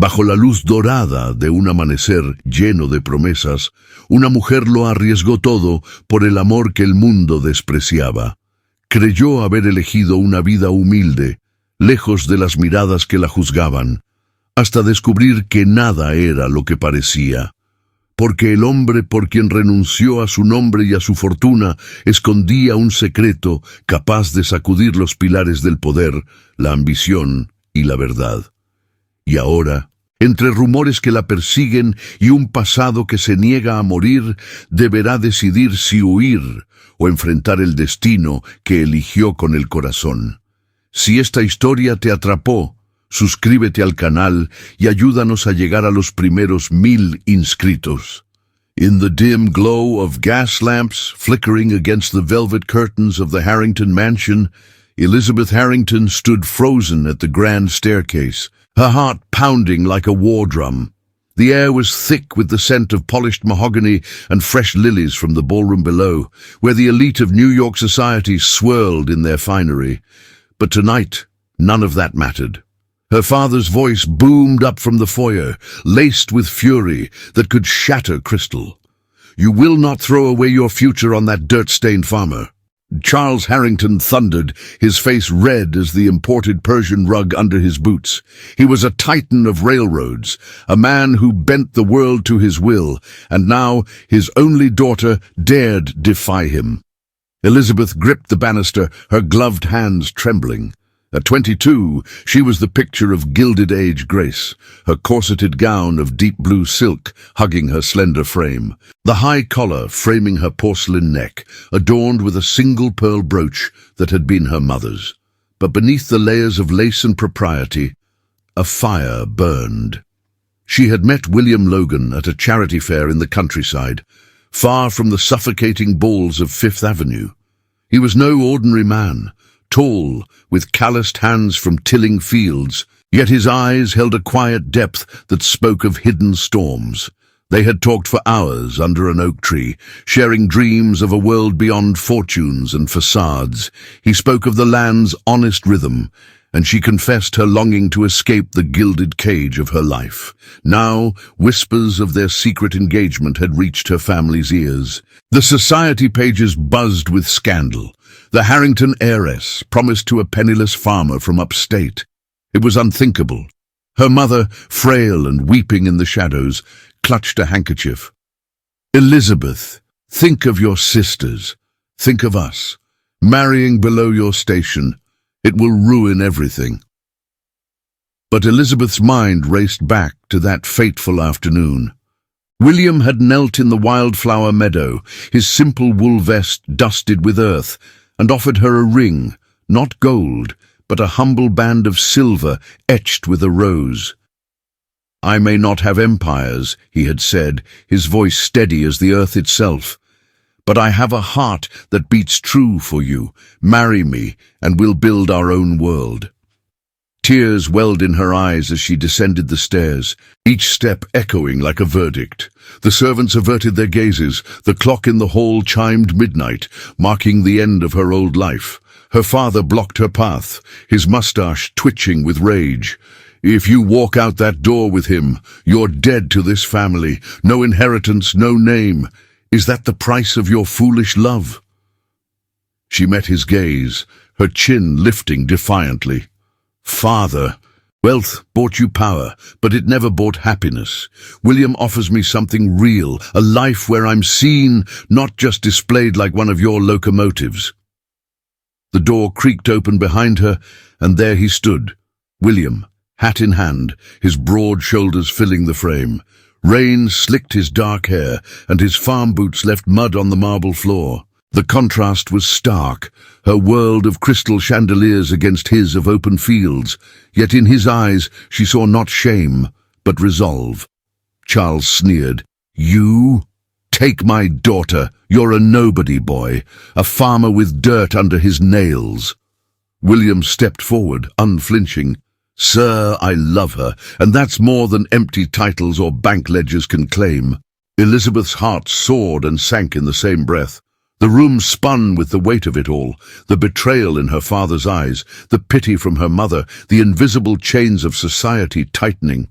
Bajo la luz dorada de un amanecer lleno de promesas, una mujer lo arriesgó todo por el amor que el mundo despreciaba. Creyó haber elegido una vida humilde, lejos de las miradas que la juzgaban, hasta descubrir que nada era lo que parecía. Porque el hombre por quien renunció a su nombre y a su fortuna escondía un secreto capaz de sacudir los pilares del poder, la ambición y la verdad. Y ahora, entre rumores que la persiguen y un pasado que se niega a morir, deberá decidir si huir o enfrentar el destino que eligió con el corazón. Si esta historia te atrapó, suscríbete al canal y ayúdanos a llegar a los primeros 1000 inscritos. In the dim glow of gas lamps flickering against the velvet curtains of the Harrington mansion, Elizabeth Harrington stood frozen at the grand staircase, her heart pounding like a war drum. The air was thick with the scent of polished mahogany and fresh lilies from the ballroom below, where the elite of New York society swirled in their finery. But tonight, none of that mattered. Her father's voice boomed up from the foyer, laced with fury that could shatter crystal. "You will not throw away your future on that dirt-stained farmer." Charles Harrington thundered, his face red as the imported Persian rug under his boots. He was a titan of railroads, a man who bent the world to his will, and now his only daughter dared defy him. Elizabeth gripped the banister, her gloved hands trembling. At 22, she was the picture of Gilded Age grace, her corseted gown of deep blue silk hugging her slender frame, the high collar framing her porcelain neck, adorned with a single pearl brooch that had been her mother's. But beneath the layers of lace and propriety, a fire burned. She had met William Logan at a charity fair in the countryside, far from the suffocating balls of Fifth Avenue. He was no ordinary man, tall, with calloused hands from tilling fields, yet his eyes held a quiet depth that spoke of hidden storms. They had talked for hours under an oak tree, sharing dreams of a world beyond fortunes and facades. He spoke of the land's honest rhythm, and she confessed her longing to escape the gilded cage of her life. Now, whispers of their secret engagement had reached her family's ears. The society pages buzzed with scandal. The Harrington heiress promised to a penniless farmer from upstate. It was unthinkable. Her mother, frail and weeping in the shadows, clutched a handkerchief. "Elizabeth, think of your sisters. Think of us. Marrying below your station. It will ruin everything." But Elizabeth's mind raced back to that fateful afternoon. William had knelt in the wildflower meadow, his simple wool vest dusted with earth, and offered her a ring, not gold, but a humble band of silver etched with a rose. "I may not have empires," he had said, his voice steady as the earth itself, "but I have a heart that beats true for you. Marry me, and we'll build our own world." Tears welled in her eyes as she descended the stairs, each step echoing like a verdict. The servants averted their gazes. The clock in the hall chimed midnight, marking the end of her old life. Her father blocked her path, his mustache twitching with rage. "If you walk out that door with him, you're dead to this family. No inheritance, no name. Is that the price of your foolish love?" She met his gaze, her chin lifting defiantly. "Father, wealth bought you power, but it never bought happiness. William offers me something real, a life where I'm seen, not just displayed like one of your locomotives." The door creaked open behind her, and there he stood, William, hat in hand, his broad shoulders filling the frame. Rain slicked his dark hair, and his farm boots left mud on the marble floor. The contrast was stark, her world of crystal chandeliers against his of open fields, yet in his eyes she saw not shame, but resolve. Charles sneered. "You? Take my daughter. You're a nobody boy, a farmer with dirt under his nails." William stepped forward, unflinching. "Sir, I love her, and that's more than empty titles or bank ledgers can claim." Elizabeth's heart soared and sank in the same breath. The room spun with the weight of it all, the betrayal in her father's eyes, the pity from her mother, the invisible chains of society tightening.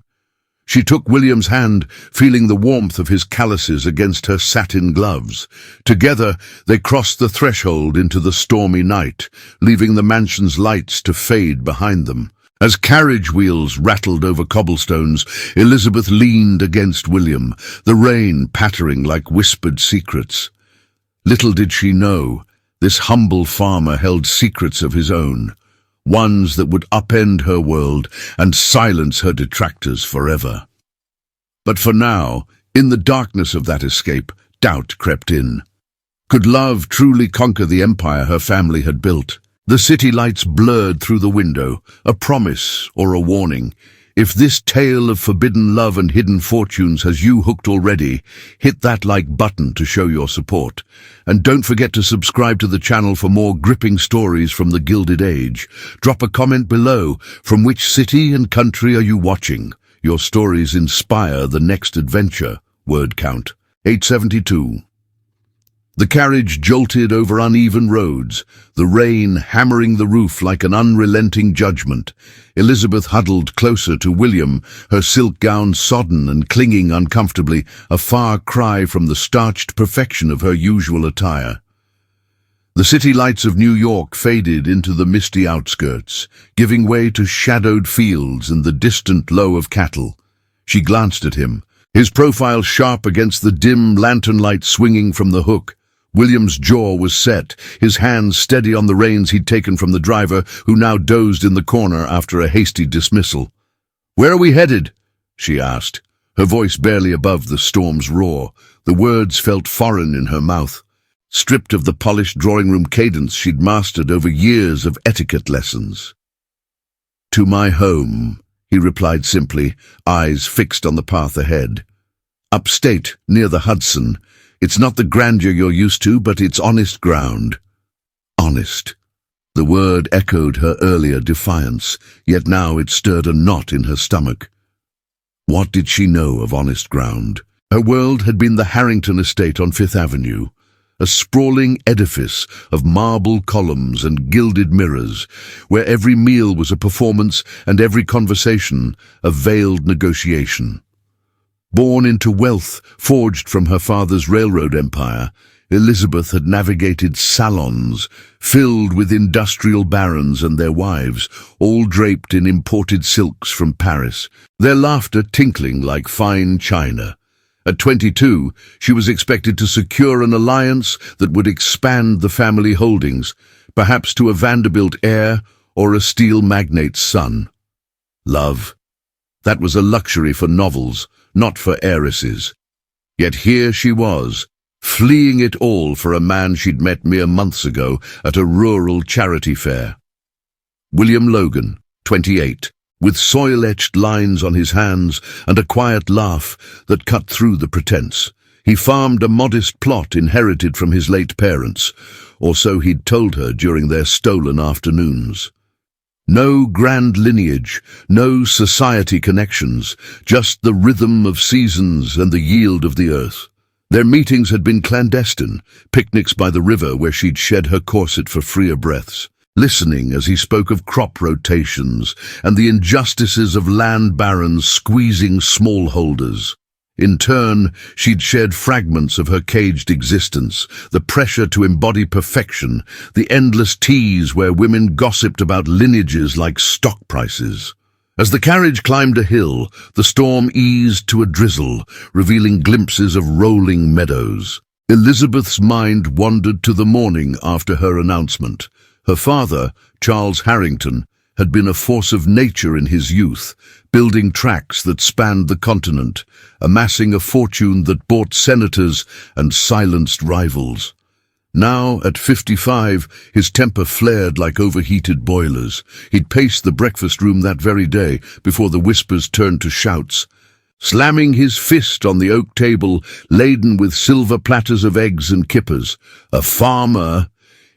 She took William's hand, feeling the warmth of his calluses against her satin gloves. Together, they crossed the threshold into the stormy night, leaving the mansion's lights to fade behind them. As carriage wheels rattled over cobblestones, Elizabeth leaned against William, the rain pattering like whispered secrets. Little did she know, this humble farmer held secrets of his own, ones that would upend her world and silence her detractors forever. But for now, in the darkness of that escape, doubt crept in. Could love truly conquer the empire her family had built? The city lights blurred through the window, a promise or a warning. If this tale of forbidden love and hidden fortunes has you hooked already, hit that like button to show your support. And don't forget to subscribe to the channel for more gripping stories from the Gilded Age. Drop a comment below. From which city and country are you watching? Your stories inspire the next adventure. Word count 872. The carriage jolted over uneven roads, the rain hammering the roof like an unrelenting judgment. Elizabeth huddled closer to William, her silk gown sodden and clinging uncomfortably, a far cry from the starched perfection of her usual attire. The city lights of New York faded into the misty outskirts, giving way to shadowed fields and the distant low of cattle. She glanced at him, his profile sharp against the dim lantern light swinging from the hook. William's jaw was set, his hands steady on the reins he'd taken from the driver, who now dozed in the corner after a hasty dismissal. "Where are we headed?" she asked, her voice barely above the storm's roar. The words felt foreign in her mouth, stripped of the polished drawing-room cadence she'd mastered over years of etiquette lessons. "To my home," he replied simply, eyes fixed on the path ahead. "Upstate, near the Hudson. It's not the grandeur you're used to, but it's honest ground." Honest. The word echoed her earlier defiance, yet now it stirred a knot in her stomach. What did she know of honest ground? Her world had been the Harrington estate on Fifth Avenue, a sprawling edifice of marble columns and gilded mirrors, where every meal was a performance and every conversation a veiled negotiation. Born into wealth forged from her father's railroad empire, Elizabeth had navigated salons filled with industrial barons and their wives, all draped in imported silks from Paris, their laughter tinkling like fine china. At 22, she was expected to secure an alliance that would expand the family holdings, perhaps to a Vanderbilt heir or a steel magnate's son. Love. That was a luxury for novels, not for heiresses. Yet here she was, fleeing it all for a man she'd met mere months ago at a rural charity fair. William Logan, 28, with soil-etched lines on his hands and a quiet laugh that cut through the pretense. He farmed a modest plot inherited from his late parents, or so he'd told her during their stolen afternoons. No grand lineage, no society connections, just the rhythm of seasons and the yield of the earth. Their meetings had been clandestine, picnics by the river where she'd shed her corset for freer breaths, listening as he spoke of crop rotations and the injustices of land barons squeezing smallholders. In turn, she'd shared fragments of her caged existence, the pressure to embody perfection, the endless teas where women gossiped about lineages like stock prices. As the carriage climbed a hill, the storm eased to a drizzle, revealing glimpses of rolling meadows. Elizabeth's mind wandered to the morning after her announcement. Her father, Charles Harrington, had been a force of nature in his youth, building tracks that spanned the continent, amassing a fortune that bought senators and silenced rivals. Now, at 55, his temper flared like overheated boilers. He'd paced the breakfast room that very day before the whispers turned to shouts, slamming his fist on the oak table laden with silver platters of eggs and kippers. "A farmer!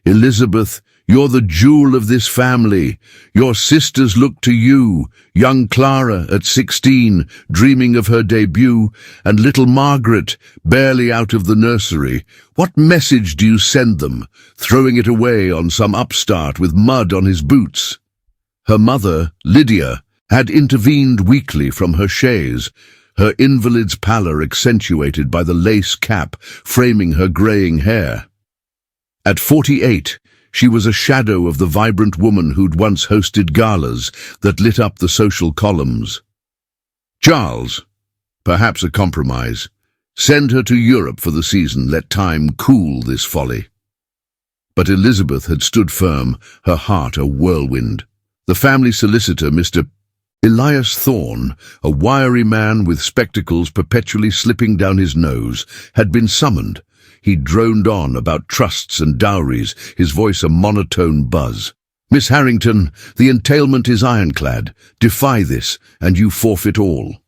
Elizabeth, you're the jewel of this family. Your sisters look to you, young Clara at 16, dreaming of her debut, and little Margaret, barely out of the nursery. What message do you send them, throwing it away on some upstart with mud on his boots?" Her mother, Lydia, had intervened weakly from her chaise, her invalid's pallor accentuated by the lace cap framing her greying hair. At 48, she was a shadow of the vibrant woman who'd once hosted galas that lit up the social columns. Charles, perhaps a compromise. Send her to Europe for the season, let time cool this folly. But Elizabeth had stood firm, her heart a whirlwind. The family solicitor, Mr. Elias Thorne, a wiry man with spectacles perpetually slipping down his nose, had been summoned. He droned on about trusts and dowries, his voice a monotone buzz. "Miss Harrington, the entailment is ironclad. Defy this, and you forfeit all."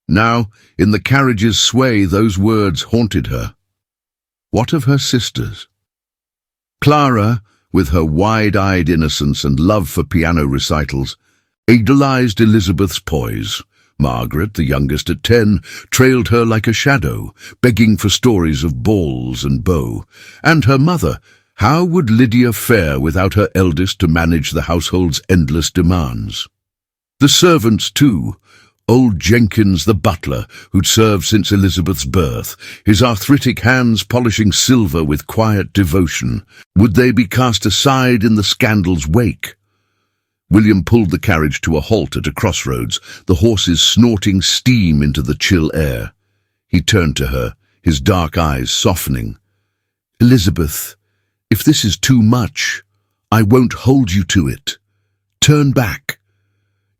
Now, in the carriage's sway, those words haunted her. What of her sisters? Clara, with her wide-eyed innocence and love for piano recitals, idolized Elizabeth's poise. Margaret, the youngest at 10, trailed her like a shadow, begging for stories of balls and beaux. And her mother, how would Lydia fare without her eldest to manage the household's endless demands? The servants, too. Old Jenkins, the butler, who'd served since Elizabeth's birth, his arthritic hands polishing silver with quiet devotion. Would they be cast aside in the scandal's wake? William pulled the carriage to a halt at a crossroads, the horses snorting steam into the chill air. He turned to her, his dark eyes softening. "Elizabeth, if this is too much, I won't hold you to it. Turn back.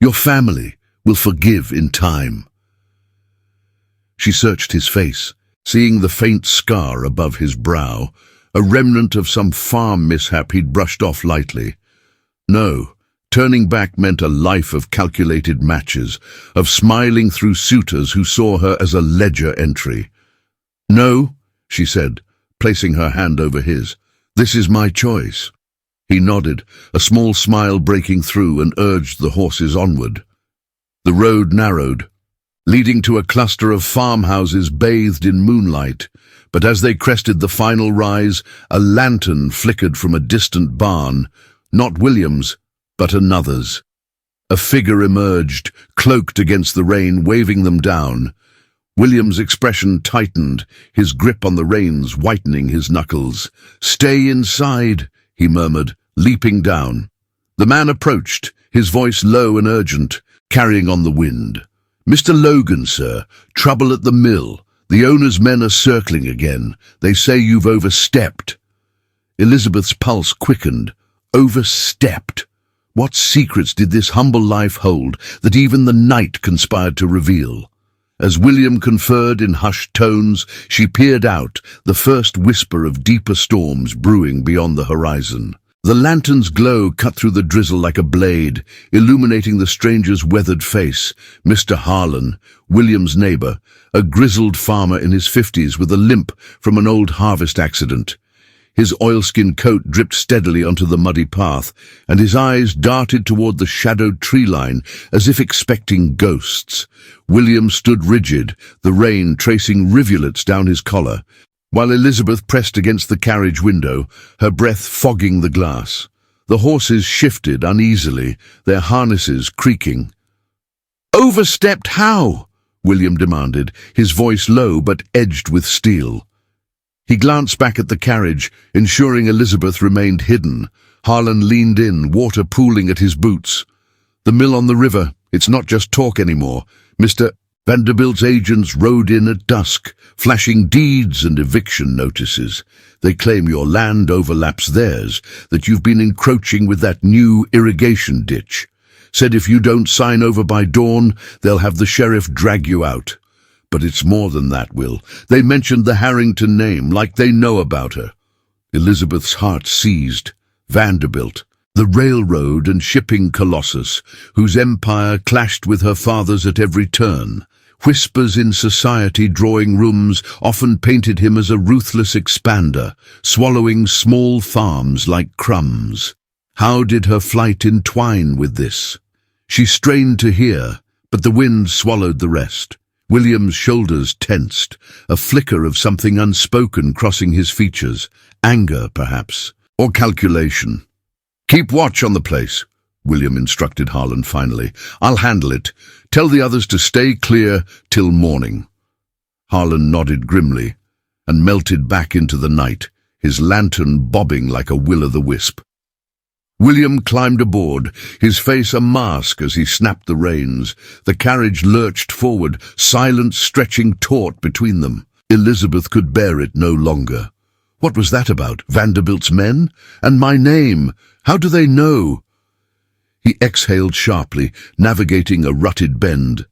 Your family will forgive in time." She searched his face, seeing the faint scar above his brow, a remnant of some farm mishap he'd brushed off lightly. No. Turning back meant a life of calculated matches, of smiling through suitors who saw her as a ledger entry. "No," she said, placing her hand over his. "This is my choice." He nodded, a small smile breaking through, and urged the horses onward. The road narrowed, leading to a cluster of farmhouses bathed in moonlight, but as they crested the final rise, a lantern flickered from a distant barn, not William's, but another's. A figure emerged, cloaked against the rain, waving them down. William's expression tightened, his grip on the reins whitening his knuckles. "Stay inside," he murmured, leaping down. The man approached, his voice low and urgent, carrying on the wind. "Mr. Logan, sir, trouble at the mill. The owner's men are circling again. They say you've overstepped." Elizabeth's pulse quickened. Overstepped? What secrets did this humble life hold that even the night conspired to reveal? As William conferred in hushed tones, she peered out, the first whisper of deeper storms brewing beyond the horizon. The lantern's glow cut through the drizzle like a blade, illuminating the stranger's weathered face. Mr. Harlan, William's neighbor, a grizzled farmer in his 50s with a limp from an old harvest accident. His oilskin coat dripped steadily onto the muddy path, and his eyes darted toward the shadowed tree line as if expecting ghosts. William stood rigid, the rain tracing rivulets down his collar, while Elizabeth pressed against the carriage window, her breath fogging the glass. The horses shifted uneasily, their harnesses creaking. "Overstepped how?" William demanded, his voice low but edged with steel. He glanced back at the carriage, ensuring Elizabeth remained hidden. Harlan leaned in, water pooling at his boots. "The mill on the river, it's not just talk anymore. Mr. Vanderbilt's agents rode in at dusk, flashing deeds and eviction notices. They claim your land overlaps theirs, that you've been encroaching with that new irrigation ditch. Said if you don't sign over by dawn, they'll have the sheriff drag you out. But it's more than that, Will. They mentioned the Harrington name, like they know about her." Elizabeth's heart seized. Vanderbilt, the railroad and shipping colossus, whose empire clashed with her father's at every turn. Whispers in society drawing rooms often painted him as a ruthless expander, swallowing small farms like crumbs. How did her flight entwine with this? She strained to hear, but the wind swallowed the rest. William's shoulders tensed, a flicker of something unspoken crossing his features. Anger, perhaps, or calculation. "Keep watch on the place," William instructed Harlan finally. "I'll handle it. Tell the others to stay clear till morning." Harlan nodded grimly and melted back into the night, his lantern bobbing like a will-o'-the-wisp. William climbed aboard, his face a mask as he snapped the reins. The carriage lurched forward, silence stretching taut between them. Elizabeth could bear it no longer. What was that about? Vanderbilt's men? And my name? How do they know? He exhaled sharply, navigating a rutted bend.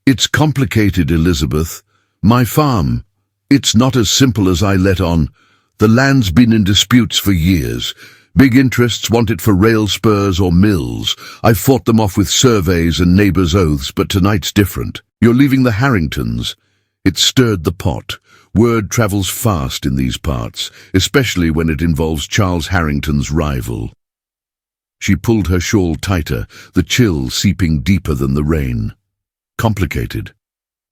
"It's complicated, Elizabeth. My farm. It's not as simple as I let on. The land's been in disputes for years. Big interests want it for rail spurs or mills. I've fought them off with surveys and neighbours' oaths, but tonight's different. You're leaving the Harringtons." It stirred the pot. Word travels fast in these parts, especially when it involves Charles Harrington's rival. She pulled her shawl tighter, the chill seeping deeper than the rain. Complicated.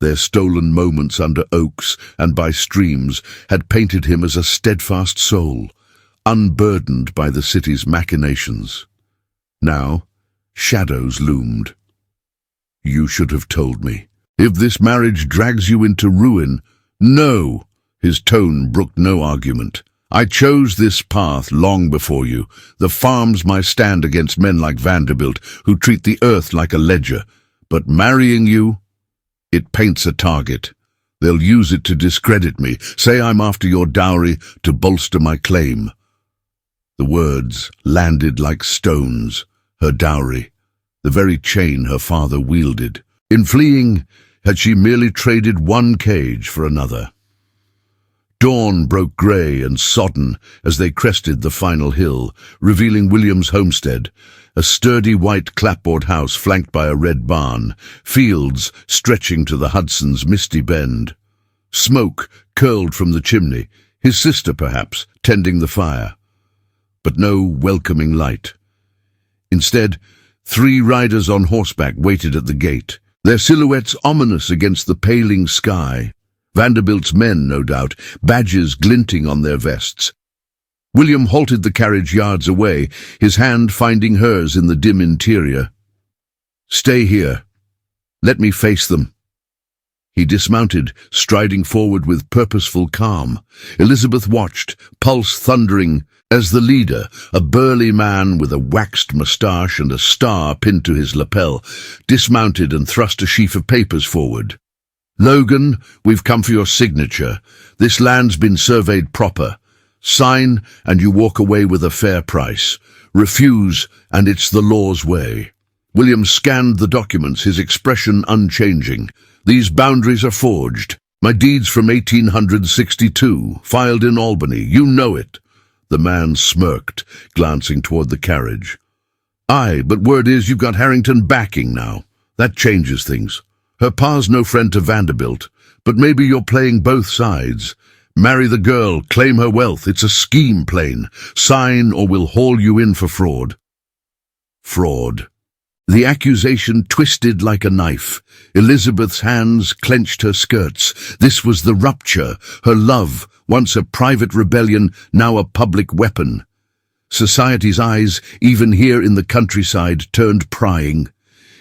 Their stolen moments under oaks and by streams had painted him as a steadfast soul, unburdened by the city's machinations. Now, shadows loomed. "You should have told me. If this marriage drags you into ruin—" "No!" His tone brooked no argument. "I chose this path long before you. The farm's my stand against men like Vanderbilt, who treat the earth like a ledger. But marrying you, it paints a target. They'll use it to discredit me, say I'm after your dowry to bolster my claim." The words landed like stones. Her dowry, the very chain her father wielded. In fleeing, had she merely traded one cage for another? Dawn broke grey and sodden as they crested the final hill, revealing William's homestead, a sturdy white clapboard house flanked by a red barn, fields stretching to the Hudson's misty bend. Smoke curled from the chimney, his sister perhaps, tending the fire. But no welcoming light. Instead, 3 riders on horseback waited at the gate, their silhouettes ominous against the paling sky. Vanderbilt's men, no doubt, badges glinting on their vests. William halted the carriage yards away, his hand finding hers in the dim interior. "Stay here. Let me face them." He dismounted, striding forward with purposeful calm. Elizabeth watched, pulse thundering, as the leader, a burly man with a waxed moustache and a star pinned to his lapel, dismounted and thrust a sheaf of papers forward. "Logan, we've come for your signature. This land's been surveyed proper. Sign, and you walk away with a fair price. Refuse, and it's the law's way." William scanned the documents, his expression unchanging. "These boundaries are forged. My deed's from 1862, filed in Albany. You know it." The man smirked, glancing toward the carriage. "Aye, but word is you've got Harrington backing now. That changes things. Her pa's no friend to Vanderbilt, but maybe you're playing both sides. Marry the girl, claim her wealth. It's a scheme, plain. Sign or we'll haul you in for fraud." Fraud. The accusation twisted like a knife. Elizabeth's hands clenched her skirts. This was the rupture. Her love, once a private rebellion, now a public weapon. Society's eyes, even here in the countryside, turned prying.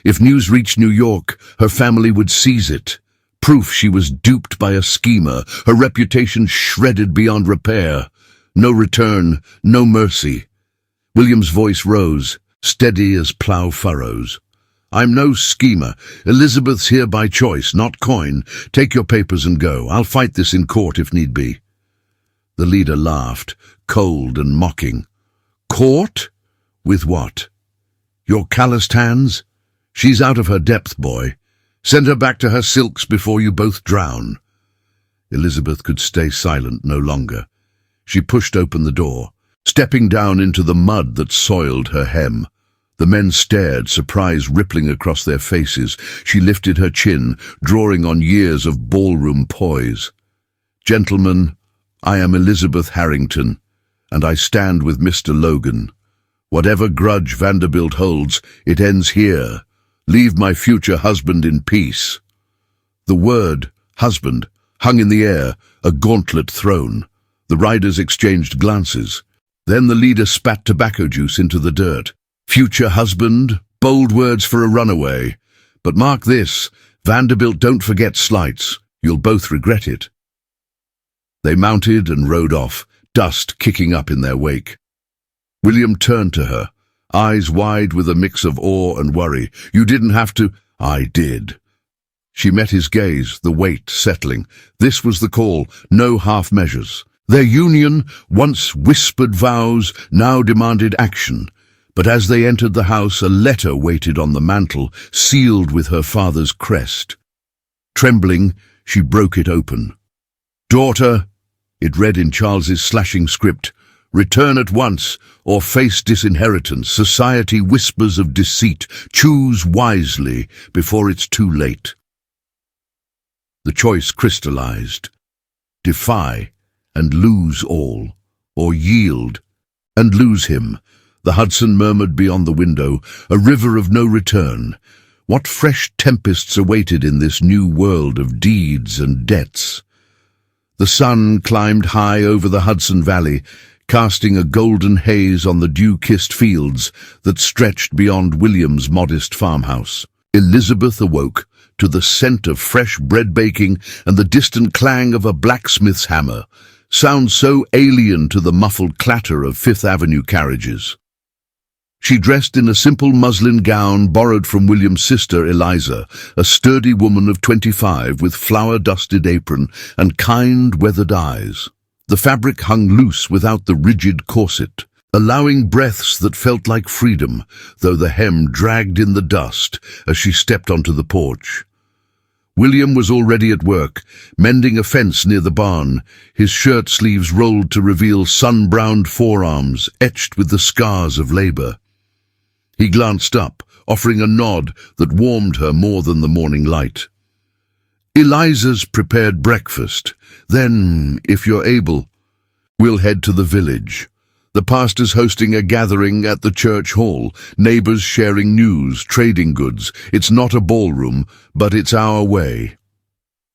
If news reached New York, her family would seize it. Proof she was duped by a schemer, her reputation shredded beyond repair. No return, no mercy. William's voice rose, steady as plough furrows. "I'm no schemer. Elizabeth's here by choice, not coin. Take your papers and go. I'll fight this in court if need be." The leader laughed, cold and mocking. "Court? With what? Your calloused hands? She's out of her depth, boy. Send her back to her silks before you both drown." Elizabeth could stay silent no longer. She pushed open the door, stepping down into the mud that soiled her hem. The men stared, surprise rippling across their faces. She lifted her chin, drawing on years of ballroom poise. "Gentlemen, I am Elizabeth Harrington, and I stand with Mr. Logan. Whatever grudge Vanderbilt holds, it ends here. Leave my future husband in peace." The word, husband, hung in the air, a gauntlet thrown. The riders exchanged glances. Then the leader spat tobacco juice into the dirt. Future husband, bold words for a runaway. But mark this, Vanderbilt, don't forget slights. You'll both regret it. They mounted and rode off, dust kicking up in their wake. William turned to her, eyes wide with a mix of awe and worry. You didn't have to. I did. She met his gaze, the weight settling. This was the call, no half measures. Their union, once whispered vows, now demanded action. But as they entered the house, a letter waited on the mantel, sealed with her father's crest. Trembling, she broke it open. Daughter, it read in Charles's slashing script, return at once, or face disinheritance. Society whispers of deceit. Choose wisely before it's too late. The choice crystallized. Defy and lose all, or yield and lose him. The Hudson murmured beyond the window, a river of no return. What fresh tempests awaited in this new world of deeds and debts? The sun climbed high over the Hudson Valley, casting a golden haze on the dew-kissed fields that stretched beyond William's modest farmhouse. Elizabeth awoke to the scent of fresh bread baking and the distant clang of a blacksmith's hammer, sounds so alien to the muffled clatter of Fifth Avenue carriages. She dressed in a simple muslin gown borrowed from William's sister Eliza, a sturdy woman of 25 with flour-dusted apron and kind, weathered eyes. The fabric hung loose without the rigid corset, allowing breaths that felt like freedom, though the hem dragged in the dust as she stepped onto the porch. William was already at work, mending a fence near the barn, his shirt sleeves rolled to reveal sun-browned forearms etched with the scars of labor. He glanced up, offering a nod that warmed her more than the morning light. Eliza's prepared breakfast. Then, if you're able, we'll head to the village. The pastor's hosting a gathering at the church hall, neighbors sharing news, trading goods. It's not a ballroom, but it's our way.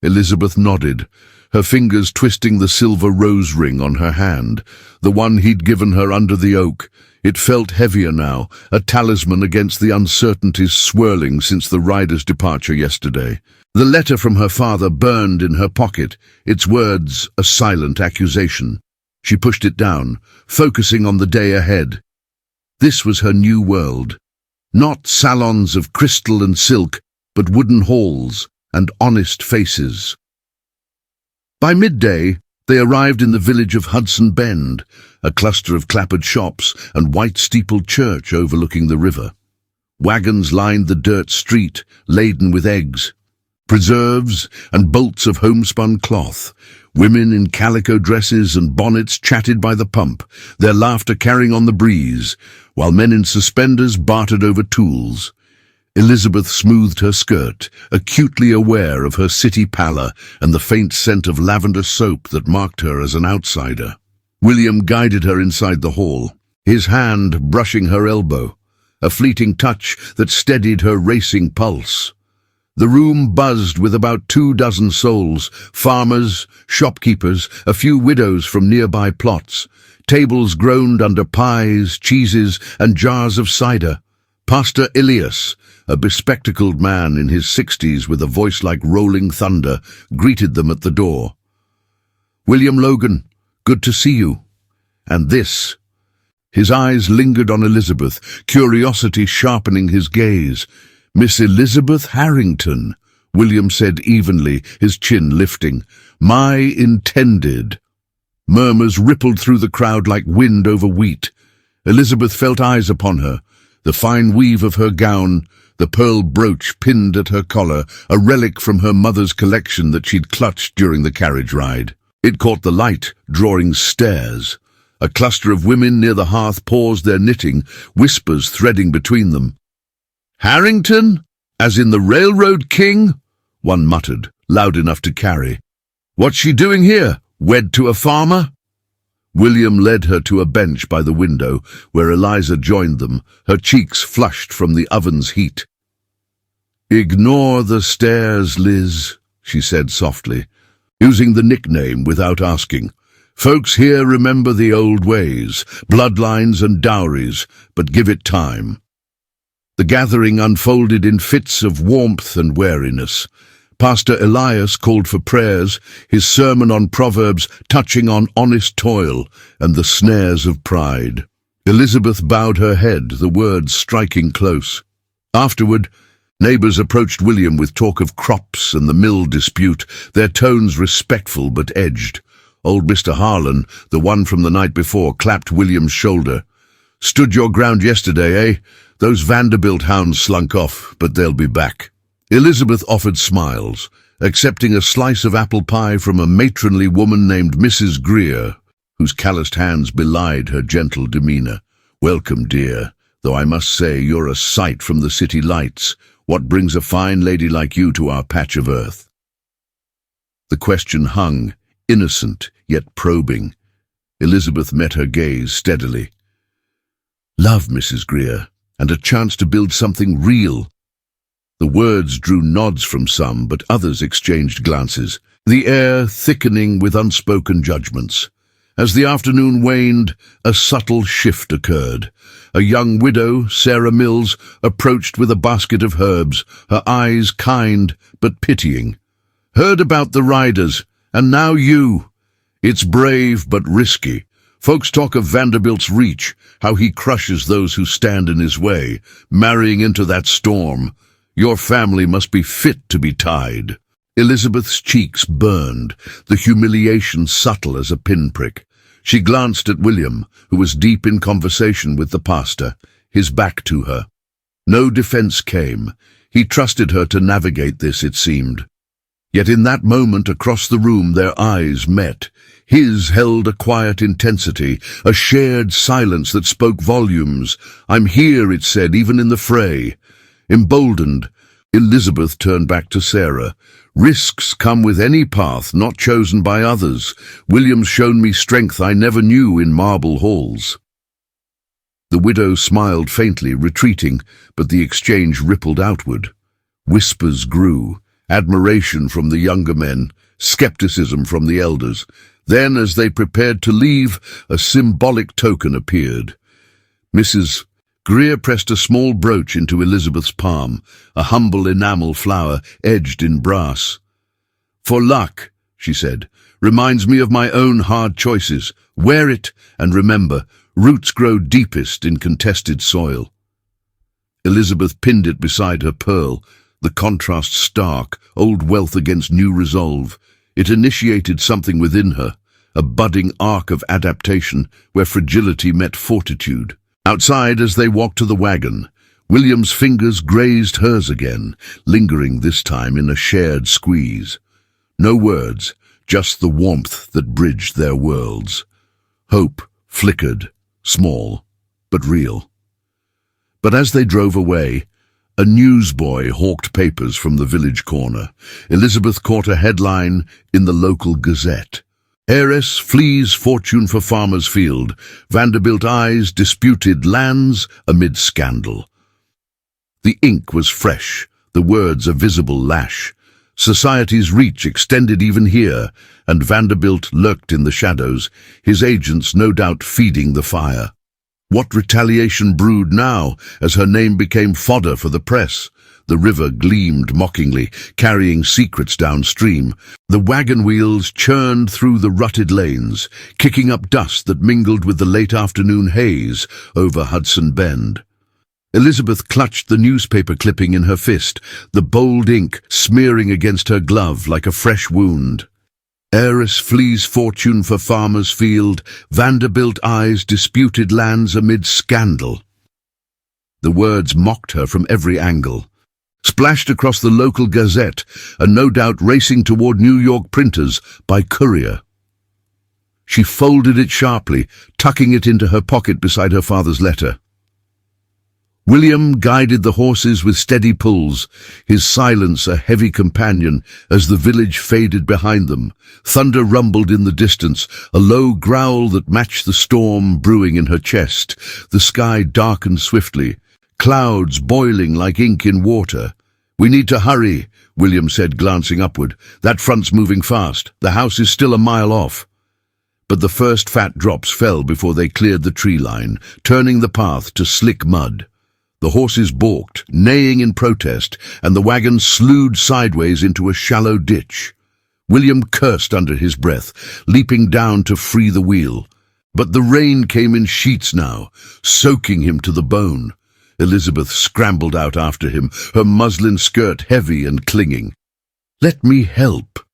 Elizabeth nodded, her fingers twisting the silver rose ring on her hand, the one he'd given her under the oak. It felt heavier now, a talisman against the uncertainties swirling since the rider's departure yesterday. The letter from her father burned in her pocket, its words a silent accusation. She pushed it down, focusing on the day ahead. This was her new world. Not salons of crystal and silk, but wooden halls and honest faces. By midday, they arrived in the village of Hudson Bend, a cluster of clappered shops and white-steepled church overlooking the river. Wagons lined the dirt street, laden with eggs, preserves, and bolts of homespun cloth. Women in calico dresses and bonnets chatted by the pump, their laughter carrying on the breeze, while men in suspenders bartered over tools. Elizabeth smoothed her skirt, acutely aware of her city pallor and the faint scent of lavender soap that marked her as an outsider. William guided her inside the hall, his hand brushing her elbow, a fleeting touch that steadied her racing pulse. The room buzzed with about 24 souls, farmers, shopkeepers, a few widows from nearby plots. Tables groaned under pies, cheeses, and jars of cider. Pastor Elias, a bespectacled man in his 60s with a voice like rolling thunder, greeted them at the door. William Logan, good to see you. And this. His eyes lingered on Elizabeth, curiosity sharpening his gaze. Miss Elizabeth Harrington, William said evenly, his chin lifting. My intended. Murmurs rippled through the crowd like wind over wheat. Elizabeth felt eyes upon her, the fine weave of her gown, the pearl brooch pinned at her collar, a relic from her mother's collection that she'd clutched during the carriage ride. It caught the light, drawing stares. A cluster of women near the hearth paused their knitting, whispers threading between them. Harrington? As in the Railroad King? One muttered, loud enough to carry. What's she doing here? Wed to a farmer? William led her to a bench by the window, where Eliza joined them, her cheeks flushed from the oven's heat. Ignore the stares, Liz, she said softly, using the nickname without asking. Folks here remember the old ways, bloodlines and dowries, but give it time. The gathering unfolded in fits of warmth and wariness. Pastor Elias called for prayers, his sermon on Proverbs touching on honest toil and the snares of pride. Elizabeth bowed her head, the words striking close. Afterward, neighbours approached William with talk of crops and the mill dispute, their tones respectful but edged. Old Mr. Harlan, the one from the night before, clapped William's shoulder. "Stood your ground yesterday, eh? Those Vanderbilt hounds slunk off, but they'll be back." Elizabeth offered smiles, accepting a slice of apple pie from a matronly woman named Mrs. Greer, whose calloused hands belied her gentle demeanour. "Welcome, dear, though I must say you're a sight from the city lights. What brings a fine lady like you to our patch of earth?" The question hung, innocent yet probing. Elizabeth met her gaze steadily. "Love, Mrs. Greer, and a chance to build something real." The words drew nods from some, but others exchanged glances, the air thickening with unspoken judgments. As the afternoon waned, a subtle shift occurred. A young widow, Sarah Mills, approached with a basket of herbs, her eyes kind but pitying. "Heard about the riders, and now you. It's brave but risky. Folks talk of Vanderbilt's reach, how he crushes those who stand in his way, marrying into that storm. Your family must be fit to be tied." Elizabeth's cheeks burned, the humiliation subtle as a pinprick. She glanced at William, who was deep in conversation with the pastor, his back to her. No defense came. He trusted her to navigate this, it seemed. Yet in that moment across the room their eyes met. His held a quiet intensity, a shared silence that spoke volumes. "I'm here," it said, "even in the fray." Emboldened, Elizabeth turned back to Sarah. "Risks come with any path not chosen by others. William's shown me strength I never knew in marble halls." The widow smiled faintly, retreating, but the exchange rippled outward. Whispers grew, admiration from the younger men, skepticism from the elders. Then, as they prepared to leave, a symbolic token appeared. Mrs. Greer pressed a small brooch into Elizabeth's palm, a humble enamel flower edged in brass. "For luck," she said, "reminds me of my own hard choices. Wear it, and remember, roots grow deepest in contested soil." Elizabeth pinned it beside her pearl, the contrast stark, old wealth against new resolve. It initiated something within her, a budding arc of adaptation where fragility met fortitude. Outside, as they walked to the wagon, William's fingers grazed hers again, lingering this time in a shared squeeze. No words, just the warmth that bridged their worlds. Hope flickered, small, but real. But as they drove away, a newsboy hawked papers from the village corner. Elizabeth caught a headline in the local Gazette. "Heiress flees fortune for farmer's field. Vanderbilt eyes disputed lands amid scandal." The ink was fresh, the words a visible lash. Society's reach extended even here, and Vanderbilt lurked in the shadows, his agents no doubt feeding the fire. What retaliation brewed now, as her name became fodder for the press? The river gleamed mockingly, carrying secrets downstream. The wagon wheels churned through the rutted lanes, kicking up dust that mingled with the late afternoon haze over Hudson Bend. Elizabeth clutched the newspaper clipping in her fist, the bold ink smearing against her glove like a fresh wound. "Heiress flees fortune for farmer's field. Vanderbilt eyes disputed lands amid scandal." The words mocked her from every angle. Splashed across the local Gazette, and no doubt racing toward New York printers by courier. She folded it sharply, tucking it into her pocket beside her father's letter. William guided the horses with steady pulls, his silence a heavy companion as the village faded behind them. Thunder rumbled in the distance, a low growl that matched the storm brewing in her chest. The sky darkened swiftly, clouds boiling like ink in water. "We need to hurry," William said, glancing upward. "That front's moving fast. The house is still a mile off." But the first fat drops fell before they cleared the tree line, turning the path to slick mud. The horses balked, neighing in protest, and the wagon slewed sideways into a shallow ditch. William cursed under his breath, leaping down to free the wheel. But the rain came in sheets now, soaking him to the bone. Elizabeth scrambled out after him, her muslin skirt heavy and clinging. "Let me help."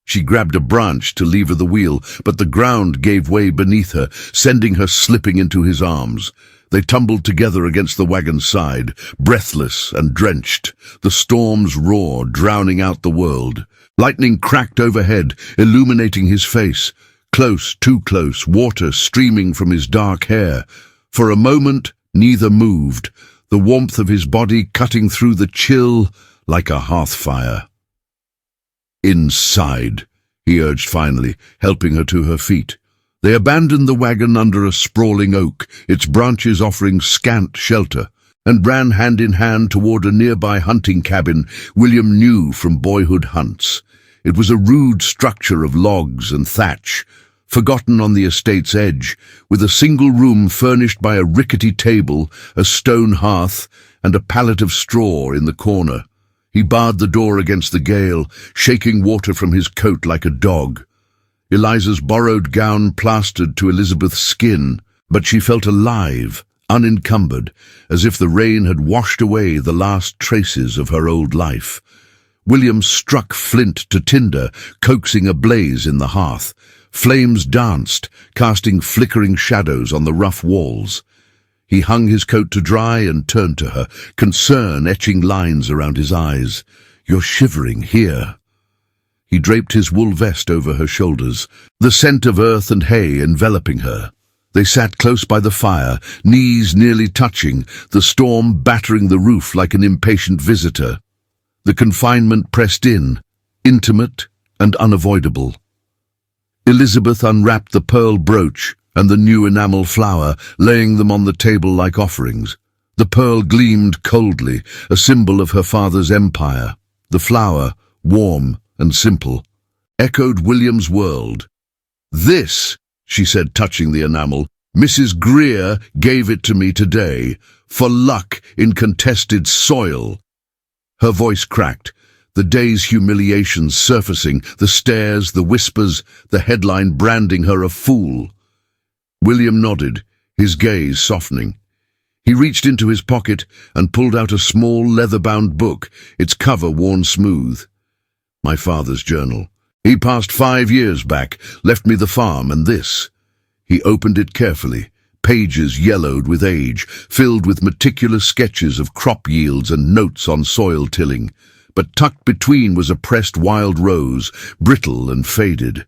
She grabbed a branch to lever the wheel, but the ground gave way beneath her, sending her slipping into his arms. They tumbled together against the wagon's side, breathless and drenched. The storm's roar drowning out the world. Lightning cracked overhead, illuminating his face. Close, too close, water streaming from his dark hair. For a moment, neither moved, the warmth of his body cutting through the chill like a hearth fire. "Inside," he urged finally, helping her to her feet. They abandoned the wagon under a sprawling oak, its branches offering scant shelter, and ran hand in hand toward a nearby hunting cabin William knew from boyhood hunts. It was a rude structure of logs and thatch, forgotten on the estate's edge, with a single room furnished by a rickety table, a stone hearth, and a pallet of straw in the corner. He barred the door against the gale, shaking water from his coat like a dog. Eliza's borrowed gown plastered to Elizabeth's skin, but she felt alive, unencumbered, as if the rain had washed away the last traces of her old life. William struck flint to tinder, coaxing a blaze in the hearth. Flames danced, casting flickering shadows on the rough walls. He hung his coat to dry and turned to her, concern etching lines around his eyes. "You're shivering here." He draped his wool vest over her shoulders, the scent of earth and hay enveloping her. They sat close by the fire, knees nearly touching, the storm battering the roof like an impatient visitor. The confinement pressed in, intimate and unavoidable. Elizabeth unwrapped the pearl brooch and the new enamel flower, laying them on the table like offerings. The pearl gleamed coldly, a symbol of her father's empire. The flower, warm and simple, echoed William's world. "This," she said, touching the enamel, "Mrs. Greer gave it to me today, for luck in contested soil." Her voice cracked, the day's humiliations surfacing, the stares, the whispers, the headline branding her a fool. William nodded, his gaze softening. He reached into his pocket and pulled out a small leather-bound book, its cover worn smooth. "My father's journal. He passed 5 years back, left me the farm and this." He opened it carefully, pages yellowed with age, filled with meticulous sketches of crop yields and notes on soil tilling. But tucked between was a pressed wild rose, brittle and faded.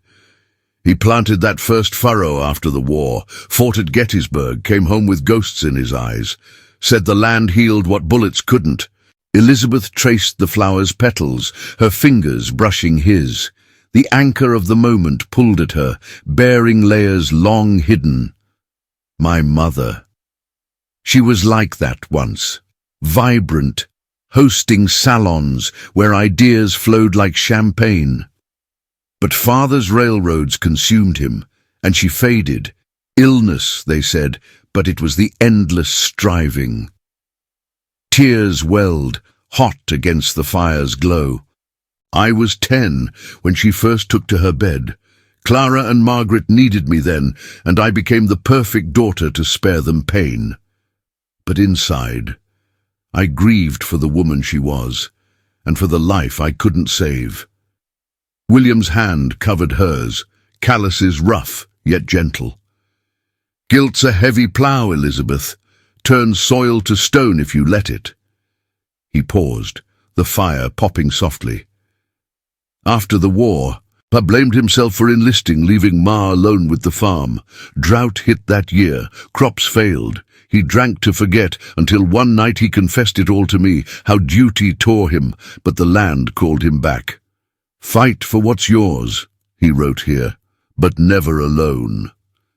He planted that first furrow after the war, fought at Gettysburg, came home with ghosts in his eyes, said the land healed what bullets couldn't. Elizabeth traced the flower's petals, her fingers brushing his. The anchor of the moment pulled at her, bearing layers long hidden. My mother. She was like that once, vibrant, hosting salons where ideas flowed like champagne. But father's railroads consumed him, and she faded. Illness, they said, but it was the endless striving. Tears welled, hot against the fire's glow. I was 10 when she first took to her bed. Clara and Margaret needed me then, and I became the perfect daughter to spare them pain. But inside, I grieved for the woman she was, and for the life I couldn't save. William's hand covered hers, calluses rough yet gentle. "Guilt's a heavy plough, Elizabeth. Turns soil to stone if you let it." He paused, the fire popping softly. After the war, Pa blamed himself for enlisting, leaving Ma alone with the farm. Drought hit that year, crops failed. He drank to forget, until one night he confessed it all to me, how duty tore him, but the land called him back. "Fight for what's yours," he wrote here, "but never alone."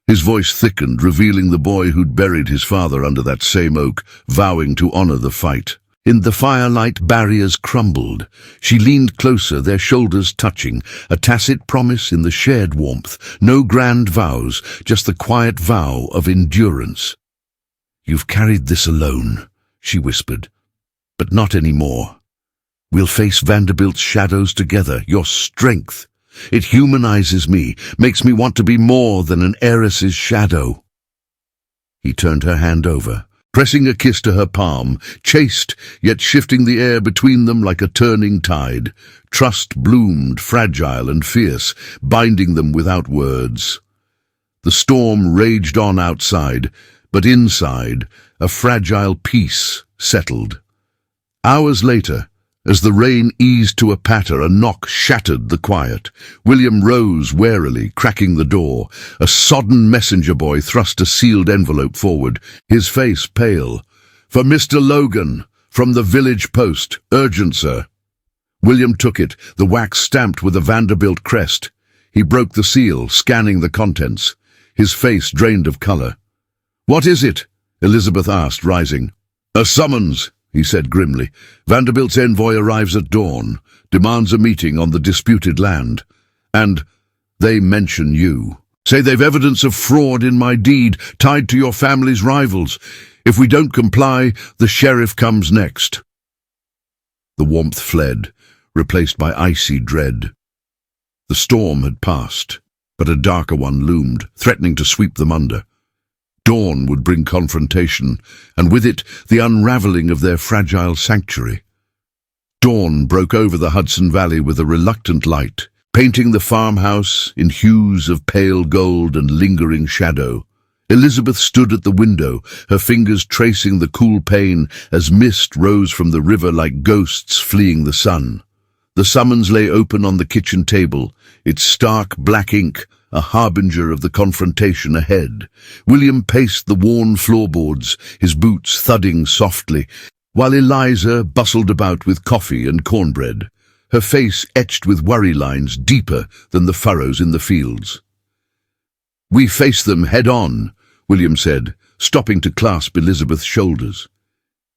His voice thickened, revealing the boy who'd buried his father under that same oak, vowing to honor the fight. In the firelight, barriers crumbled. She leaned closer, their shoulders touching, a tacit promise in the shared warmth. No grand vows, just the quiet vow of endurance. "You've carried this alone," she whispered. But not anymore. We'll face Vanderbilt's shadows together, your strength. It humanizes me, makes me want to be more than an heiress's shadow. He turned her hand over, pressing a kiss to her palm, chaste, yet shifting the air between them like a turning tide. Trust bloomed, fragile and fierce, binding them without words. The storm raged on outside, but inside, a fragile peace settled. Hours later, as the rain eased to a patter, a knock shattered the quiet. William rose warily, cracking the door. A sodden messenger boy thrust a sealed envelope forward, his face pale. "For Mr. Logan, from the village post. Urgent, sir." William took it, the wax stamped with a Vanderbilt crest. He broke the seal, scanning the contents. His face drained of color. "What is it?" Elizabeth asked, rising. "A summons," he said grimly. "Vanderbilt's envoy arrives at dawn, demands a meeting on the disputed land. And they mention you. Say they've evidence of fraud in my deed, tied to your family's rivals. If we don't comply, the sheriff comes next." The warmth fled, replaced by icy dread. The storm had passed, but a darker one loomed, threatening to sweep them under. Dawn would bring confrontation, and with it the unraveling of their fragile sanctuary. Dawn broke over the Hudson Valley with a reluctant light, painting the farmhouse in hues of pale gold and lingering shadow. Elizabeth stood at the window, her fingers tracing the cool pane as mist rose from the river like ghosts fleeing the sun. The summons lay open on the kitchen table, its stark black ink a harbinger of the confrontation ahead. William paced the worn floorboards, his boots thudding softly, while Eliza bustled about with coffee and cornbread, her face etched with worry lines deeper than the furrows in the fields. "We face them head-on," William said, stopping to clasp Elizabeth's shoulders.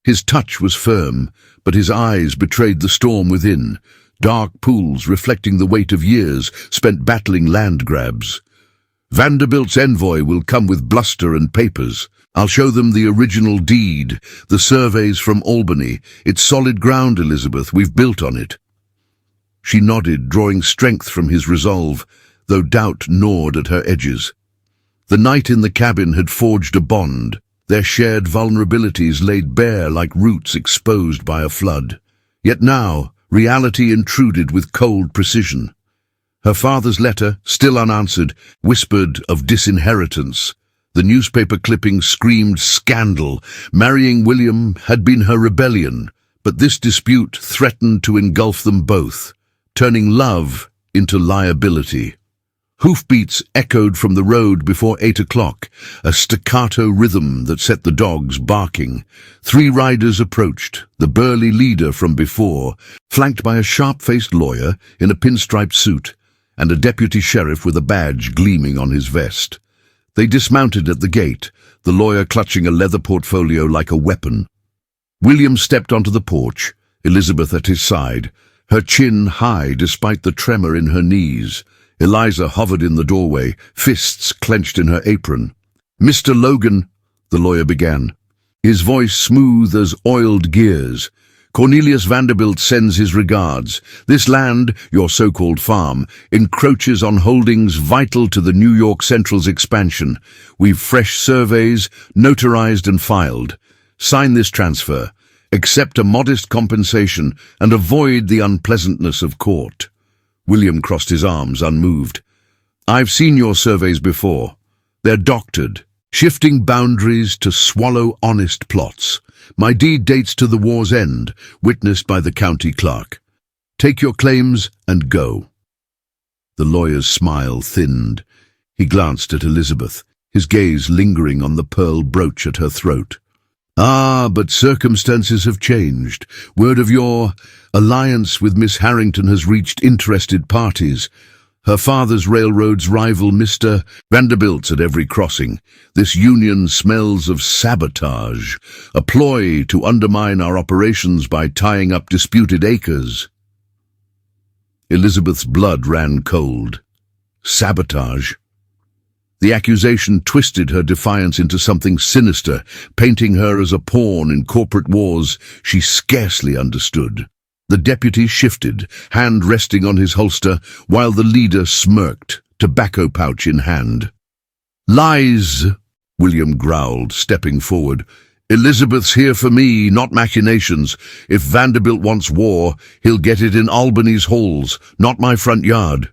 His touch was firm, but his eyes betrayed the storm within, dark pools reflecting the weight of years spent battling land grabs. "Vanderbilt's envoy will come with bluster and papers. I'll show them the original deed, the surveys from Albany. It's solid ground, Elizabeth. We've built on it." She nodded, drawing strength from his resolve, though doubt gnawed at her edges. The night in the cabin had forged a bond, their shared vulnerabilities laid bare like roots exposed by a flood. Yet now, reality intruded with cold precision. Her father's letter, still unanswered, whispered of disinheritance. The newspaper clipping screamed scandal. Marrying William had been her rebellion, but this dispute threatened to engulf them both, turning love into liability. Hoofbeats echoed from the road before 8 o'clock, a staccato rhythm that set the dogs barking. 3 riders approached, the burly leader from before, flanked by a sharp-faced lawyer in a pinstriped suit and a deputy sheriff with a badge gleaming on his vest. They dismounted at the gate, the lawyer clutching a leather portfolio like a weapon. William stepped onto the porch, Elizabeth at his side, her chin high despite the tremor in her knees. Eliza hovered in the doorway, fists clenched in her apron. "Mr. Logan," the lawyer began, his voice smooth as oiled gears. "Cornelius Vanderbilt sends his regards. This land, your so-called farm, encroaches on holdings vital to the New York Central's expansion. We've fresh surveys, notarized and filed. Sign this transfer, accept a modest compensation, and avoid the unpleasantness of court." William crossed his arms, unmoved. "I've seen your surveys before. They're doctored, shifting boundaries to swallow honest plots. My deed dates to the war's end, witnessed by the county clerk. Take your claims and go." The lawyer's smile thinned. He glanced at Elizabeth, his gaze lingering on the pearl brooch at her throat. "Ah, but circumstances have changed. Word of your alliance with Miss Harrington has reached interested parties. Her father's railroads rival Mr. Vanderbilt's at every crossing. This union smells of sabotage, a ploy to undermine our operations by tying up disputed acres." Elizabeth's blood ran cold. Sabotage? The accusation twisted her defiance into something sinister, painting her as a pawn in corporate wars she scarcely understood. The deputy shifted, hand resting on his holster, while the leader smirked, tobacco pouch in hand. "Lies," William growled, stepping forward. "Elizabeth's here for me, not machinations. If Vanderbilt wants war, he'll get it in Albany's halls, not my front yard."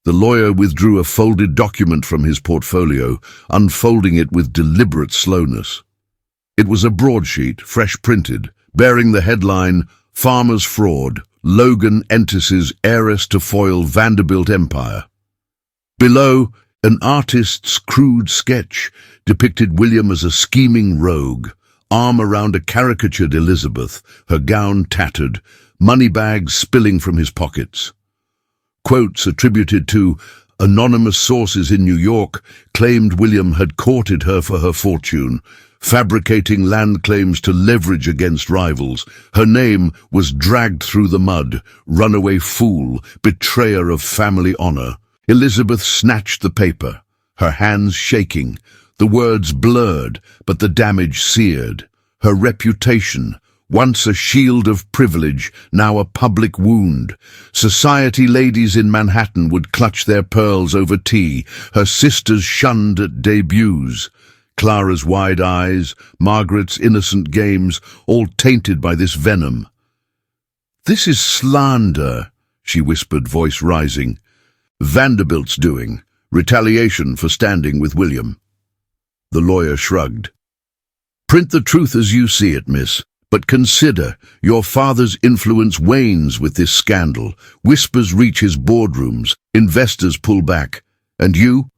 The lawyer withdrew a folded document from his portfolio, unfolding it with deliberate slowness. It was a broadsheet, fresh printed, bearing the headline, "Farmer's Fraud, Logan entices heiress to foil Vanderbilt Empire." Below, an artist's crude sketch depicted William as a scheming rogue, arm around a caricatured Elizabeth, her gown tattered, money bags spilling from his pockets. Quotes attributed to anonymous sources in New York claimed William had courted her for her fortune, fabricating land claims to leverage against rivals. Her name was dragged through the mud, runaway fool, betrayer of family honor. Elizabeth snatched the paper, her hands shaking, the words blurred, but the damage seared. Her reputation, once a shield of privilege, now a public wound. Society ladies in Manhattan would clutch their pearls over tea, her sisters shunned at debuts. Clara's wide eyes, Margaret's innocent games, all tainted by this venom. "This is slander," she whispered, voice rising. "Vanderbilt's doing. Retaliation for standing with William." The lawyer shrugged. "Print the truth as you see it, miss. But consider, your father's influence wanes with this scandal. Whispers reach his boardrooms, investors pull back. And you?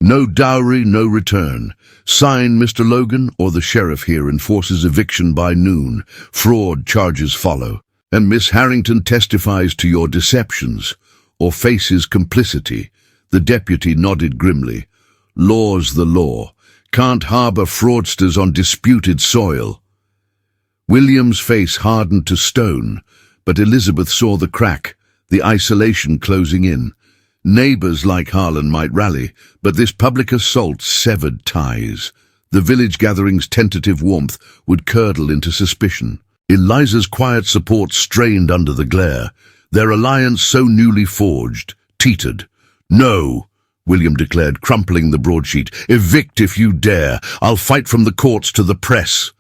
No dowry, no return. Sign, Mr. Logan, or the sheriff here enforces eviction by noon. Fraud charges follow. And Miss Harrington testifies to your deceptions, or faces complicity." The deputy nodded grimly. "Law's the law. Can't harbor fraudsters on disputed soil." William's face hardened to stone, but Elizabeth saw the crack, the isolation closing in. Neighbors like Harlan might rally, but this public assault severed ties. The village gathering's tentative warmth would curdle into suspicion. Eliza's quiet support strained under the glare. Their alliance, so newly forged, teetered. "No," William declared, crumpling the broadsheet. "Evict if you dare. I'll fight from the courts to the press."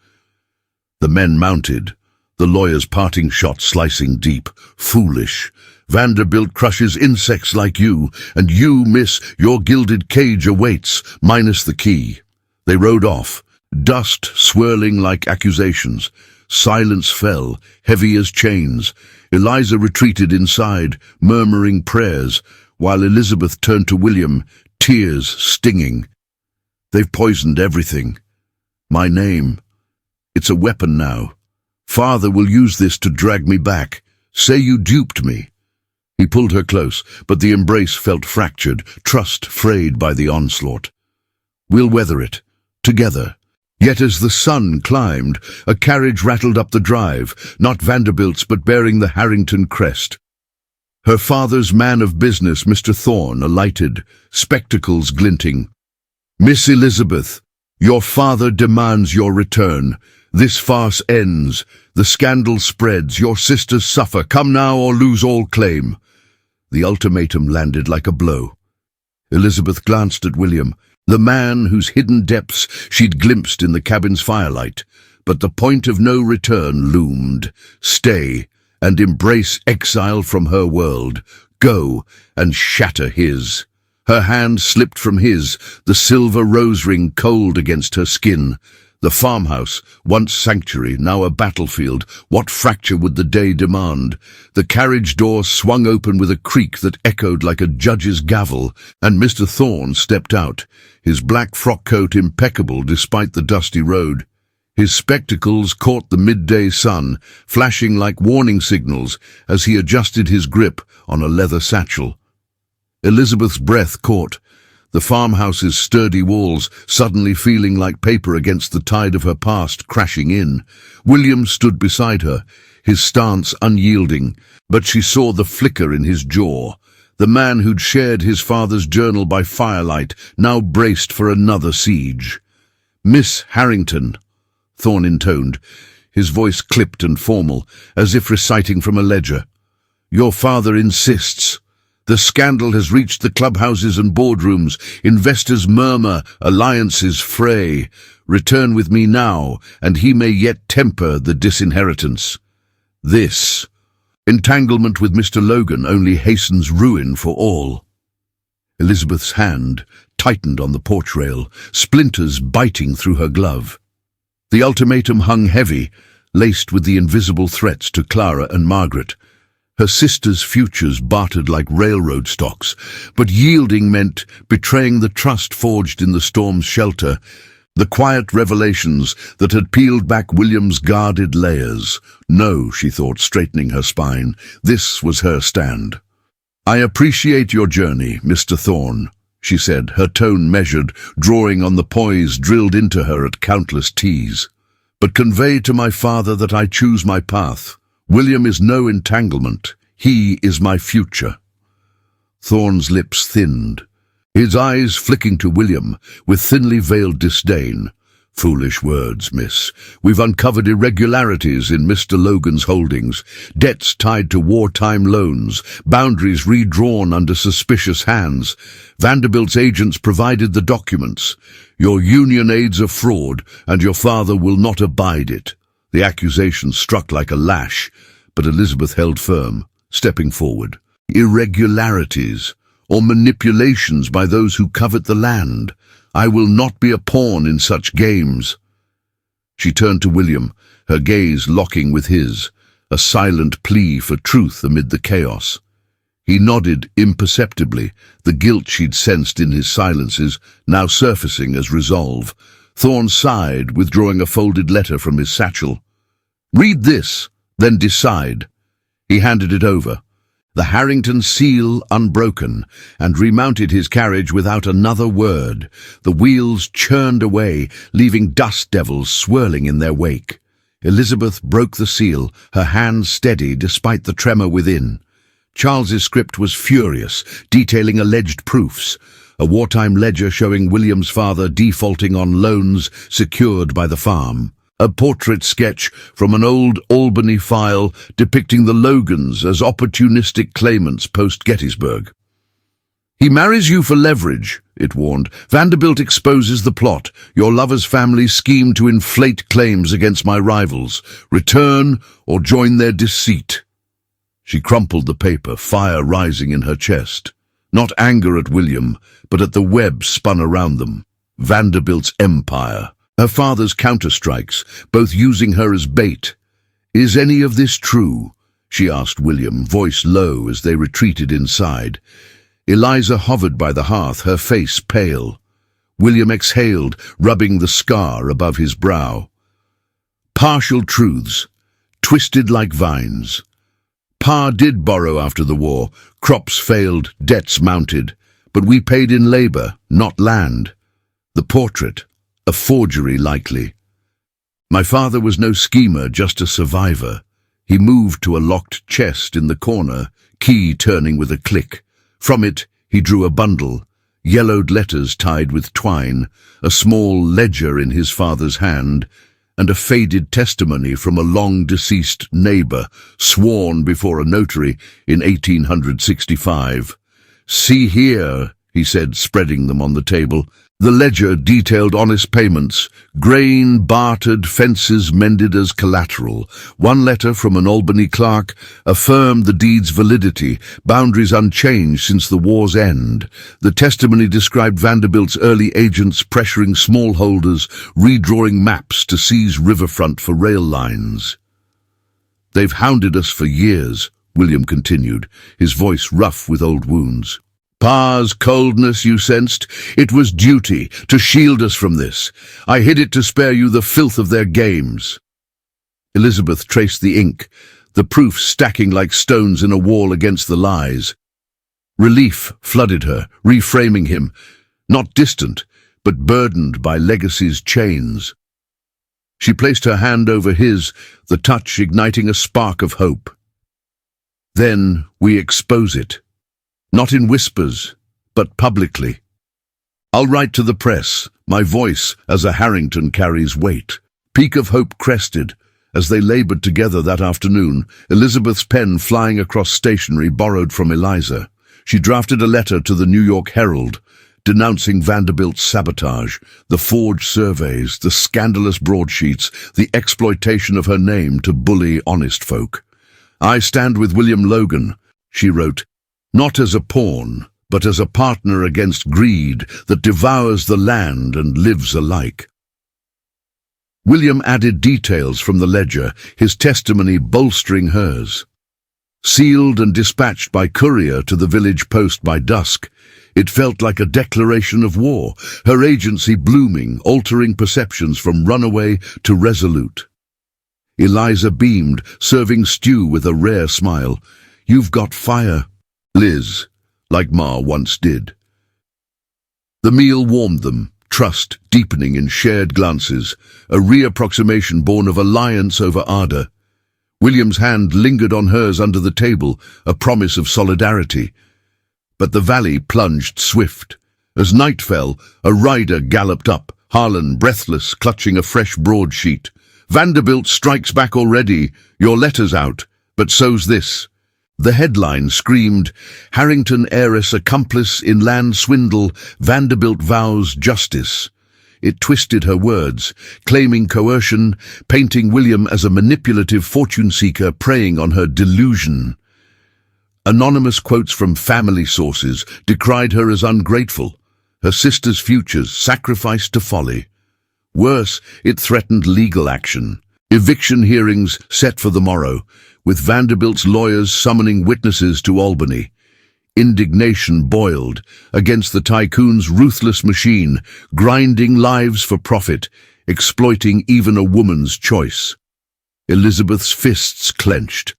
The men mounted, the lawyer's parting shot slicing deep. "Foolish. Vanderbilt crushes insects like you, and you, miss, your gilded cage awaits, minus the key." They rode off, dust swirling like accusations. Silence fell, heavy as chains. Eliza retreated inside, murmuring prayers, while Elizabeth turned to William, tears stinging. "They've poisoned everything. My name. It's a weapon now. Father will use this to drag me back. Say you duped me." He pulled her close, but the embrace felt fractured, trust frayed by the onslaught. "We'll weather it, together." Yet as the sun climbed, a carriage rattled up the drive, not Vanderbilt's but bearing the Harrington crest. Her father's man of business, Mr. Thorne, alighted, spectacles glinting. "Miss Elizabeth, your father demands your return. This farce ends. The scandal spreads. Your sisters suffer. Come now or lose all claim." The ultimatum landed like a blow. Elizabeth glanced at William, the man whose hidden depths she'd glimpsed in the cabin's firelight. But the point of no return loomed. Stay and embrace exile from her world. Go and shatter his. Her hand slipped from his, the silver rose ring cold against her skin. The farmhouse, once sanctuary, now a battlefield. What fracture would the day demand? The carriage door swung open with a creak that echoed like a judge's gavel, and Mr. Thorne stepped out, his black frock coat impeccable despite the dusty road. His spectacles caught the midday sun, flashing like warning signals as he adjusted his grip on a leather satchel. Elizabeth's breath caught, the farmhouse's sturdy walls suddenly feeling like paper against the tide of her past crashing in. William stood beside her, his stance unyielding, but she saw the flicker in his jaw, The man who'd shared his father's journal by firelight now braced for another siege. "Miss Harrington," Thorne intoned, his voice clipped and formal, as if reciting from a ledger. "Your father insists. The scandal has reached the clubhouses and boardrooms. Investors murmur, alliances fray. Return with me now, and he may yet temper the disinheritance. This entanglement with Mr. Logan only hastens ruin for all." Elizabeth's hand tightened on the porch rail, splinters biting through her glove. The ultimatum hung heavy, laced with the invisible threats to Clara and Margaret. Her sister's futures bartered like railroad stocks, but yielding meant betraying the trust forged in the storm's shelter, the quiet revelations that had peeled back William's guarded layers. No, she thought, straightening her spine, this was her stand. "I appreciate your journey, Mr. Thorne," she said, her tone measured, drawing on the poise drilled into her at countless teas. "But convey to my father that I choose my path. William is no entanglement. He is my future." Thorne's lips thinned, his eyes flicking to William with thinly veiled disdain. "Foolish words, miss. We've uncovered irregularities in Mr. Logan's holdings, debts tied to wartime loans, boundaries redrawn under suspicious hands. Vanderbilt's agents provided the documents. Your union aids a fraud, and your father will not abide it." The accusation struck like a lash, but Elizabeth held firm, stepping forward. "Irregularities, or manipulations by those who covet the land. I will not be a pawn in such games." She turned to William, her gaze locking with his, a silent plea for truth amid the chaos. He nodded imperceptibly, the guilt she'd sensed in his silences now surfacing as resolve. Thorne sighed, withdrawing a folded letter from his satchel. "Read this, then decide." He handed it over, the Harrington seal unbroken, and remounted his carriage without another word. The wheels churned away, leaving dust devils swirling in their wake. Elizabeth broke the seal, her hand steady despite the tremor within. Charles's script was furious, detailing alleged proofs. A wartime ledger showing William's father defaulting on loans secured by the farm. A portrait sketch from an old Albany file depicting the Logans as opportunistic claimants post-Gettysburg. "He marries you for leverage," it warned. "Vanderbilt exposes the plot. Your lover's family scheme to inflate claims against my rivals. Return or join their deceit." She crumpled the paper, fire rising in her chest. Not anger at William, but at the web spun around them. Vanderbilt's empire. Her father's counterstrikes, both using her as bait. "Is any of this true?" she asked William, voice low as they retreated inside. Eliza hovered by the hearth, her face pale. William exhaled, rubbing the scar above his brow. "Partial truths, twisted like vines. Pa did borrow after the war. Crops failed, debts mounted. But we paid in labor, not land. The portrait, a forgery likely. My father was no schemer, just a survivor." He moved to a locked chest in the corner, key turning with a click. From it, he drew a bundle, yellowed letters tied with twine, a small ledger in his father's hand, and a faded testimony from a long-deceased neighbor, sworn before a notary in 1865. "See here," he said, spreading them on the table. The ledger detailed honest payments, grain bartered, fences mended as collateral. One letter from an Albany clerk affirmed the deed's validity, boundaries unchanged since the war's end. The testimony described Vanderbilt's early agents pressuring smallholders, redrawing maps to seize riverfront for rail lines. "They've hounded us for years," William continued, his voice rough with old wounds. "Pa's coldness you sensed. It was duty to shield us from this. I hid it to spare you the filth of their games." Elizabeth traced the ink, the proof stacking like stones in a wall against the lies. Relief flooded her, reframing him, not distant, but burdened by legacy's chains. She placed her hand over his, the touch igniting a spark of hope. "Then we expose it. not in whispers, but publicly. I'll write to the press, my voice as a Harrington carries weight. Peak of hope crested. As they labored together that afternoon, Elizabeth's pen flying across stationery borrowed from Eliza. She drafted a letter to the New York Herald, denouncing Vanderbilt's sabotage, the forged surveys, the scandalous broadsheets, the exploitation of her name to bully honest folk. I stand with William Logan, she wrote, not as a pawn, but as a partner against greed that devours the land and lives alike. William added details from the ledger, his testimony bolstering hers. Sealed and dispatched by courier to the village post by dusk, it felt like a declaration of war, her agency blooming, altering perceptions from runaway to resolute. Eliza beamed, serving stew with a rare smile. You've got fire, Liz, like Ma once did. The meal warmed them, trust deepening in shared glances, a reapproximation born of alliance over ardor. William's hand lingered on hers under the table, a promise of solidarity. But the valley plunged swift. As night fell, a rider galloped up, Harlan breathless, clutching a fresh broadsheet. Vanderbilt strikes back already, your letter's out, but so's this. The headline screamed, Harrington heiress accomplice in land swindle, Vanderbilt vows justice. It twisted her words, claiming coercion, painting William as a manipulative fortune-seeker preying on her delusion. Anonymous quotes from family sources decried her as ungrateful, her sister's futures sacrificed to folly. Worse, it threatened legal action. Eviction hearings set for the morrow, with Vanderbilt's lawyers summoning witnesses to Albany. Indignation boiled against the tycoon's ruthless machine, grinding lives for profit, exploiting even a woman's choice. Elizabeth's fists clenched.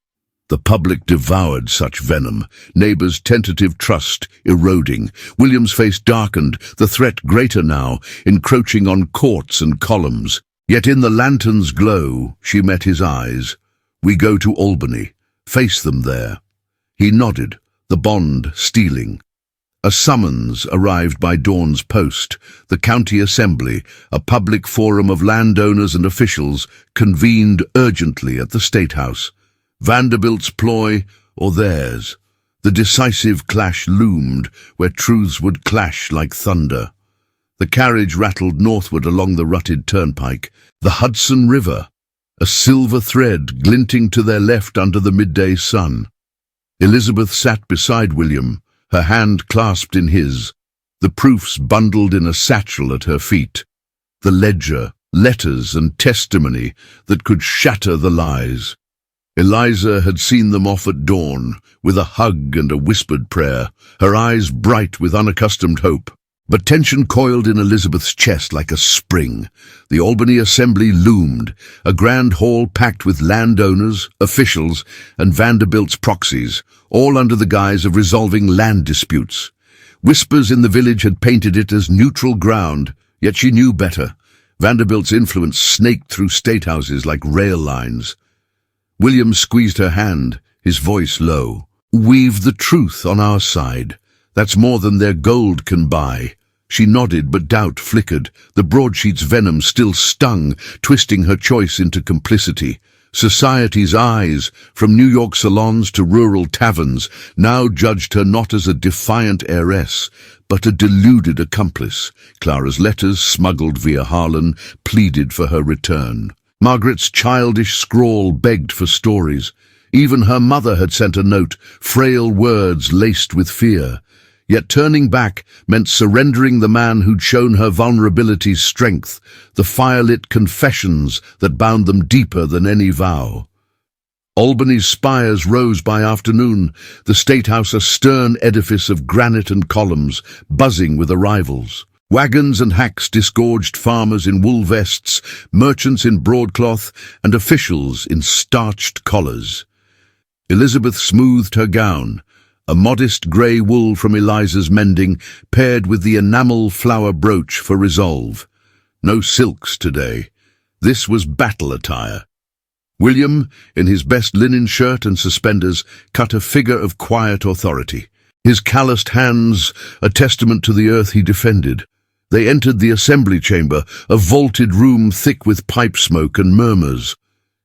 The public devoured such venom, neighbors' tentative trust eroding. William's face darkened, the threat greater now, encroaching on courts and columns. Yet in the lantern's glow, she met his eyes. We go to Albany. Face them there. He nodded, the bond stealing. A summons arrived by dawn's post. The county assembly, a public forum of landowners and officials, convened urgently at the State House. Vanderbilt's ploy or theirs. The decisive clash loomed, where truths would clash like thunder. The carriage rattled northward along the rutted turnpike. The Hudson River, a silver thread glinting to their left under the midday sun. Elizabeth sat beside William, her hand clasped in his, the proofs bundled in a satchel at her feet. The ledger, letters and testimony that could shatter the lies. Eliza had seen them off at dawn, with a hug and a whispered prayer, her eyes bright with unaccustomed hope. But tension coiled in Elizabeth's chest like a spring. The Albany Assembly loomed, a grand hall packed with landowners, officials, and Vanderbilt's proxies, all under the guise of resolving land disputes. Whispers in the village had painted it as neutral ground, yet she knew better. Vanderbilt's influence snaked through statehouses like rail lines. William squeezed her hand, his voice low. We've the truth on our side. That's more than their gold can buy. She nodded, but doubt flickered. The broadsheet's venom still stung, twisting her choice into complicity. Society's eyes, from New York salons to rural taverns, now judged her not as a defiant heiress, but a deluded accomplice. Clara's letters, smuggled via Harlan, pleaded for her return. Margaret's childish scrawl begged for stories. Even her mother had sent a note, frail words laced with fear. Yet turning back meant surrendering the man who'd shown her vulnerability's strength, the firelit confessions that bound them deeper than any vow. Albany's spires rose by afternoon, the State House a stern edifice of granite and columns, buzzing with arrivals. Wagons and hacks disgorged farmers in wool vests, merchants in broadcloth, and officials in starched collars. Elizabeth smoothed her gown, a modest grey wool from Eliza's mending, paired with the enamel flower brooch for resolve. No silks today. This was battle attire. William, in his best linen shirt and suspenders, cut a figure of quiet authority. his calloused hands a testament to the earth he defended. They entered the assembly chamber, a vaulted room thick with pipe smoke and murmurs.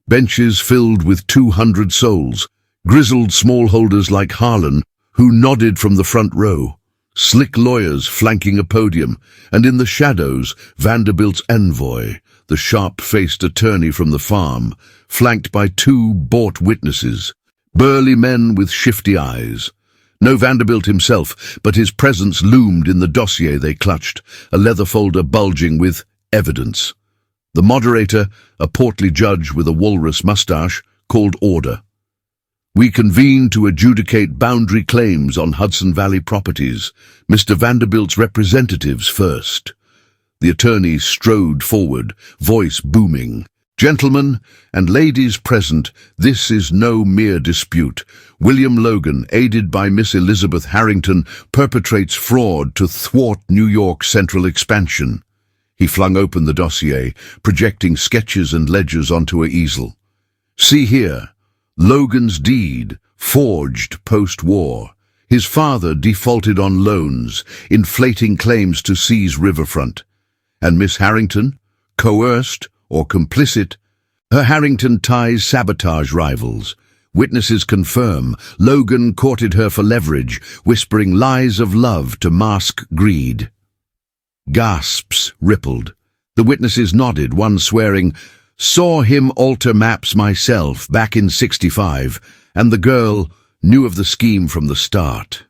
Benches filled with 200 souls, grizzled smallholders like Harlan, who nodded from the front row, slick lawyers flanking a podium, and in the shadows, Vanderbilt's envoy, the sharp-faced attorney from the farm, flanked by 2 bought witnesses, burly men with shifty eyes. No Vanderbilt himself, but his presence loomed in the dossier they clutched, a leather folder bulging with evidence. The moderator, a portly judge with a walrus mustache, called order. "We convene to adjudicate boundary claims on Hudson Valley properties. Mr. Vanderbilt's representatives first." The attorney strode forward, voice booming. "Gentlemen and ladies present, this is no mere dispute. William Logan, aided by Miss Elizabeth Harrington, perpetrates fraud to thwart New York's central expansion." He flung open the dossier, projecting sketches and ledgers onto an easel. "See here. Logan's deed, forged post-war. His father defaulted on loans, inflating claims to seize riverfront. And Miss Harrington, coerced or complicit, her Harrington ties sabotage rivals. Witnesses confirm Logan courted her for leverage, whispering lies of love to mask greed." Gasps rippled. The witnesses nodded, one swearing, "Saw him alter maps myself back in '65, and the girl knew of the scheme from the start."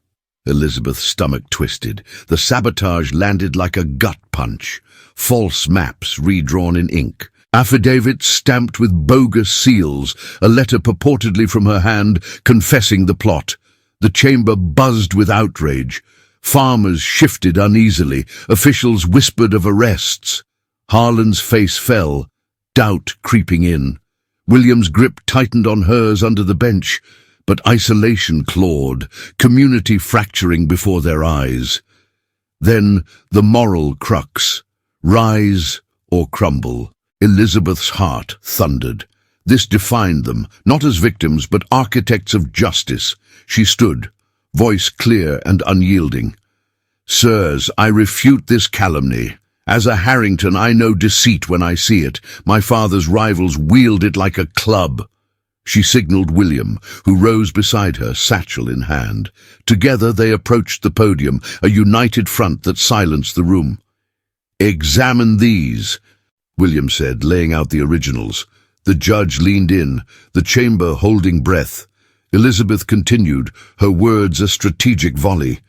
Elizabeth's stomach twisted. The sabotage landed like a gut punch. False maps redrawn in ink. Affidavits stamped with bogus seals, a letter purportedly from her hand confessing the plot. The chamber buzzed with outrage. Farmers shifted uneasily. Officials whispered of arrests. Harlan's face fell, doubt creeping in. William's grip tightened on hers under the bench, but isolation clawed, community fracturing before their eyes. Then the moral crux. Rise or crumble. Elizabeth's heart thundered. This defined them, not as victims, but architects of justice. She stood, voice clear and unyielding. "Sirs, I refute this calumny. As a Harrington, I know deceit when I see it. My father's rivals wield it like a club." She signaled William, who rose beside her, satchel in hand. Together they approached the podium, a united front that silenced the room. "Examine these," William said, laying out the originals. The judge leaned in, the chamber holding breath. Elizabeth continued, her words a strategic volley.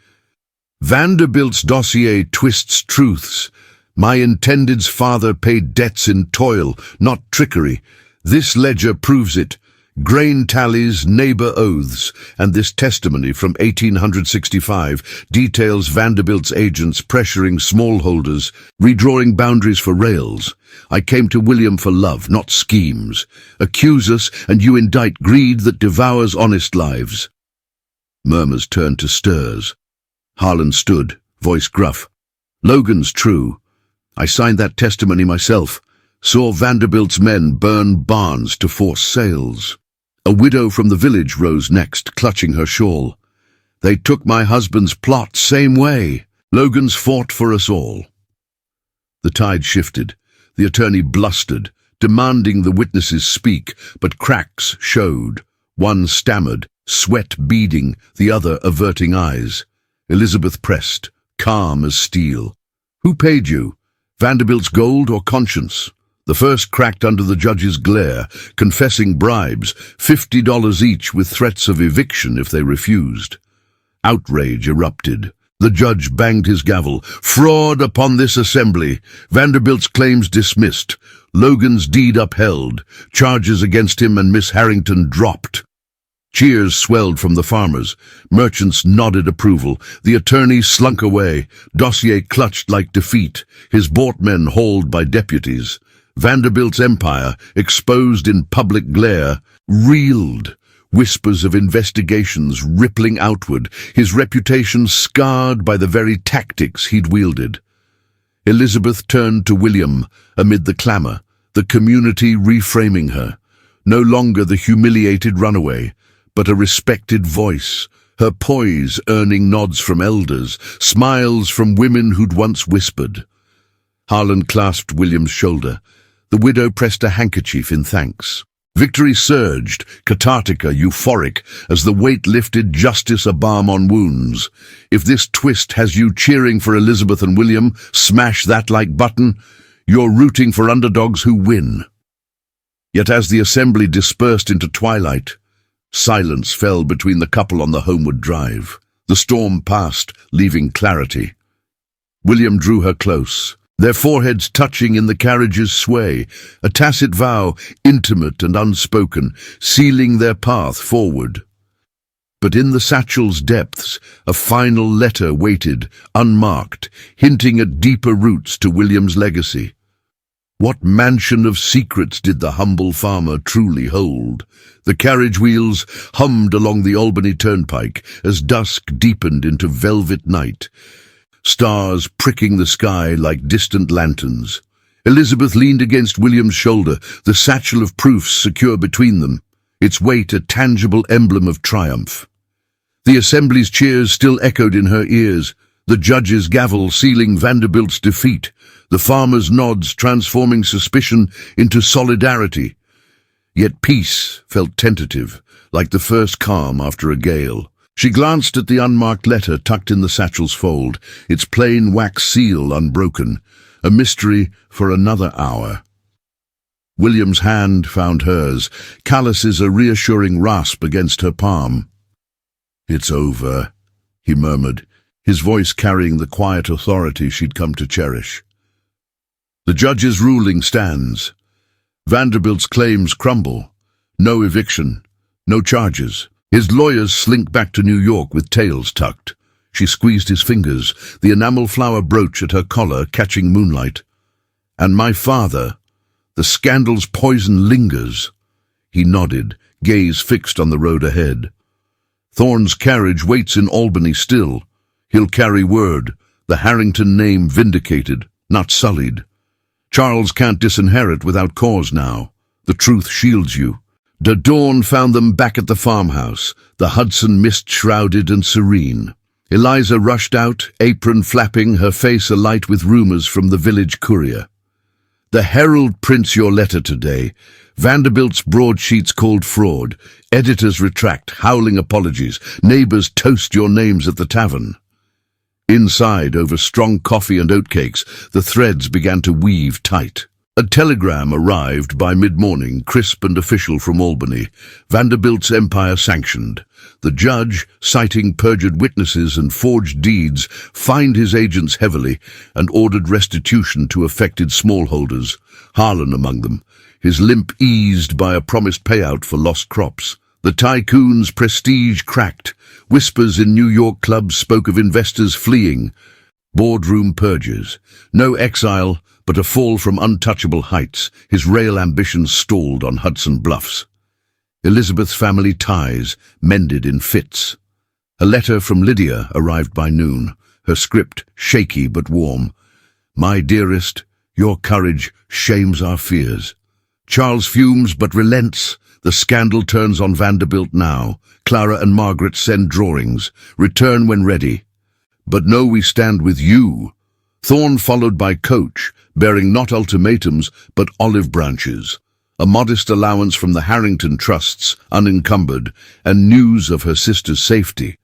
"Vanderbilt's dossier twists truths. My intended's father paid debts in toil, not trickery. This ledger proves it. Grain tallies, neighbor oaths, and this testimony from 1865 details Vanderbilt's agents pressuring smallholders, redrawing boundaries for rails. I came to William for love, not schemes. Accuse us, and you indict greed that devours honest lives." Murmurs turned to stirs. Harlan stood, voice gruff. "Logan's true. I signed that testimony myself. Saw Vanderbilt's men burn barns to force sales." A widow from the village rose next, clutching her shawl. "They took my husband's plot same way. Logan's fought for us all." The tide shifted. The attorney blustered, demanding the witnesses speak, but cracks showed. One stammered, sweat beading, the other averting eyes. Elizabeth pressed, calm as steel. "Who paid you? Vanderbilt's gold or conscience?" The first cracked under the judge's glare, confessing bribes, $50 each with threats of eviction if they refused. Outrage erupted. The judge banged his gavel. "Fraud upon this assembly. Vanderbilt's claims dismissed. Logan's deed upheld. Charges against him and Miss Harrington dropped." Cheers swelled from the farmers. Merchants nodded approval. The attorney slunk away, dossier clutched like defeat, his bought men hauled by deputies. Vanderbilt's empire, exposed in public glare, reeled, whispers of investigations rippling outward, his reputation scarred by the very tactics he'd wielded. Elizabeth turned to William amid the clamor, the community reframing her. No longer the humiliated runaway, but a respected voice, her poise earning nods from elders, smiles from women who'd once whispered. Harlan clasped William's shoulder. The widow pressed a handkerchief in thanks. Victory surged, cathartica, euphoric, as the weight lifted, justice a balm on wounds. If this twist has you cheering for Elizabeth and William, smash that like button. You're rooting for underdogs who win. Yet as the assembly dispersed into twilight, silence fell between the couple on the homeward drive. The storm passed, leaving clarity. William drew her close, their foreheads touching in the carriage's sway, a tacit vow, intimate and unspoken, sealing their path forward. But in the satchel's depths, a final letter waited, unmarked, hinting at deeper roots to William's legacy. What mansion of secrets did the humble farmer truly hold? The carriage wheels hummed along the Albany Turnpike as dusk deepened into velvet night, stars pricking the sky like distant lanterns. Elizabeth leaned against William's shoulder, the satchel of proofs secure between them, its weight a tangible emblem of triumph. The assembly's cheers still echoed in her ears, the judge's gavel sealing Vanderbilt's defeat, the farmer's nods transforming suspicion into solidarity. Yet peace felt tentative, like the first calm after a gale. She glanced at the unmarked letter tucked in the satchel's fold, its plain wax seal unbroken, a mystery for another hour. William's hand found hers, calluses a reassuring rasp against her palm. "It's over," he murmured, his voice carrying the quiet authority she'd come to cherish. The judge's ruling stands. Vanderbilt's claims crumble. No eviction, no charges. His lawyers slink back to New York with tails tucked. She squeezed his fingers, the enamel flower brooch at her collar catching moonlight. "And my father, the scandal's poison lingers." He nodded, gaze fixed on the road ahead. "Thorne's carriage waits in Albany still. He'll carry word, the Harrington name vindicated, not sullied. Charles can't disinherit without cause now. The truth shields you." The dawn found them back at the farmhouse, the Hudson mist shrouded and serene. Eliza rushed out, apron flapping, her face alight with rumors from the village courier. "The Herald prints your letter today. Vanderbilt's broadsheets called fraud. Editors retract, howling apologies. Neighbors toast your names at the tavern." Inside, over strong coffee and oatcakes, the threads began to weave tight. A telegram arrived by mid-morning, crisp and official from Albany. Vanderbilt's empire sanctioned. The judge, citing perjured witnesses and forged deeds, fined his agents heavily and ordered restitution to affected smallholders, Harlan among them, his limp eased by a promised payout for lost crops. The tycoon's prestige cracked. Whispers in New York clubs spoke of investors fleeing. Boardroom purges. No exile, but a fall from untouchable heights. His rail ambitions stalled on Hudson Bluffs. Elizabeth's family ties mended in fits. A letter from Lydia arrived by noon, her script shaky but warm. "My dearest, your courage shames our fears. Charles fumes but relents. The scandal turns on Vanderbilt now. Clara and Margaret send drawings. Return when ready. But know we stand with you." Thorne followed by Coach, bearing not ultimatums but olive branches. A modest allowance from the Harrington trusts, unencumbered, and news of her sister's safety.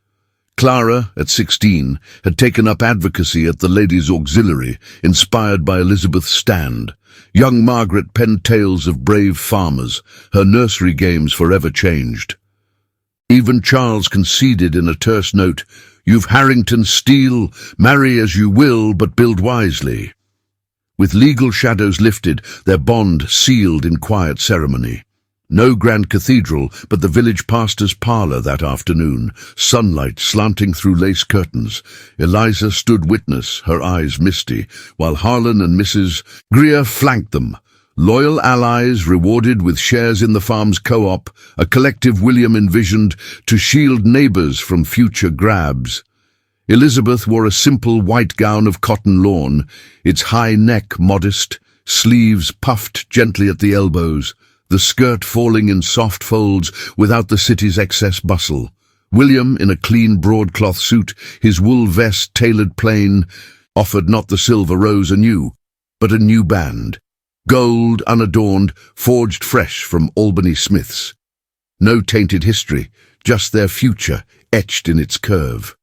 Clara, at 16, had taken up advocacy at the Ladies' Auxiliary, inspired by Elizabeth's stand. Young Margaret penned tales of brave farmers, her nursery games forever changed. Even Charles conceded in a terse note, "You've Harrington steel, marry as you will, but build wisely." With legal shadows lifted, their bond sealed in quiet ceremony. No grand cathedral, but the village pastor's parlor that afternoon, sunlight slanting through lace curtains. Eliza stood witness, her eyes misty, while Harlan and Mrs. Greer flanked them. Loyal allies rewarded with shares in the farm's co-op, a collective William envisioned to shield neighbors from future grabs. Elizabeth wore a simple white gown of cotton lawn, its high neck modest, sleeves puffed gently at the elbows, the skirt falling in soft folds without the city's excess bustle. William, in a clean broadcloth suit, his wool vest tailored plain, offered not the silver rose anew, but a new band, gold, unadorned, forged fresh from Albany smiths. No tainted history, just their future, etched in its curve.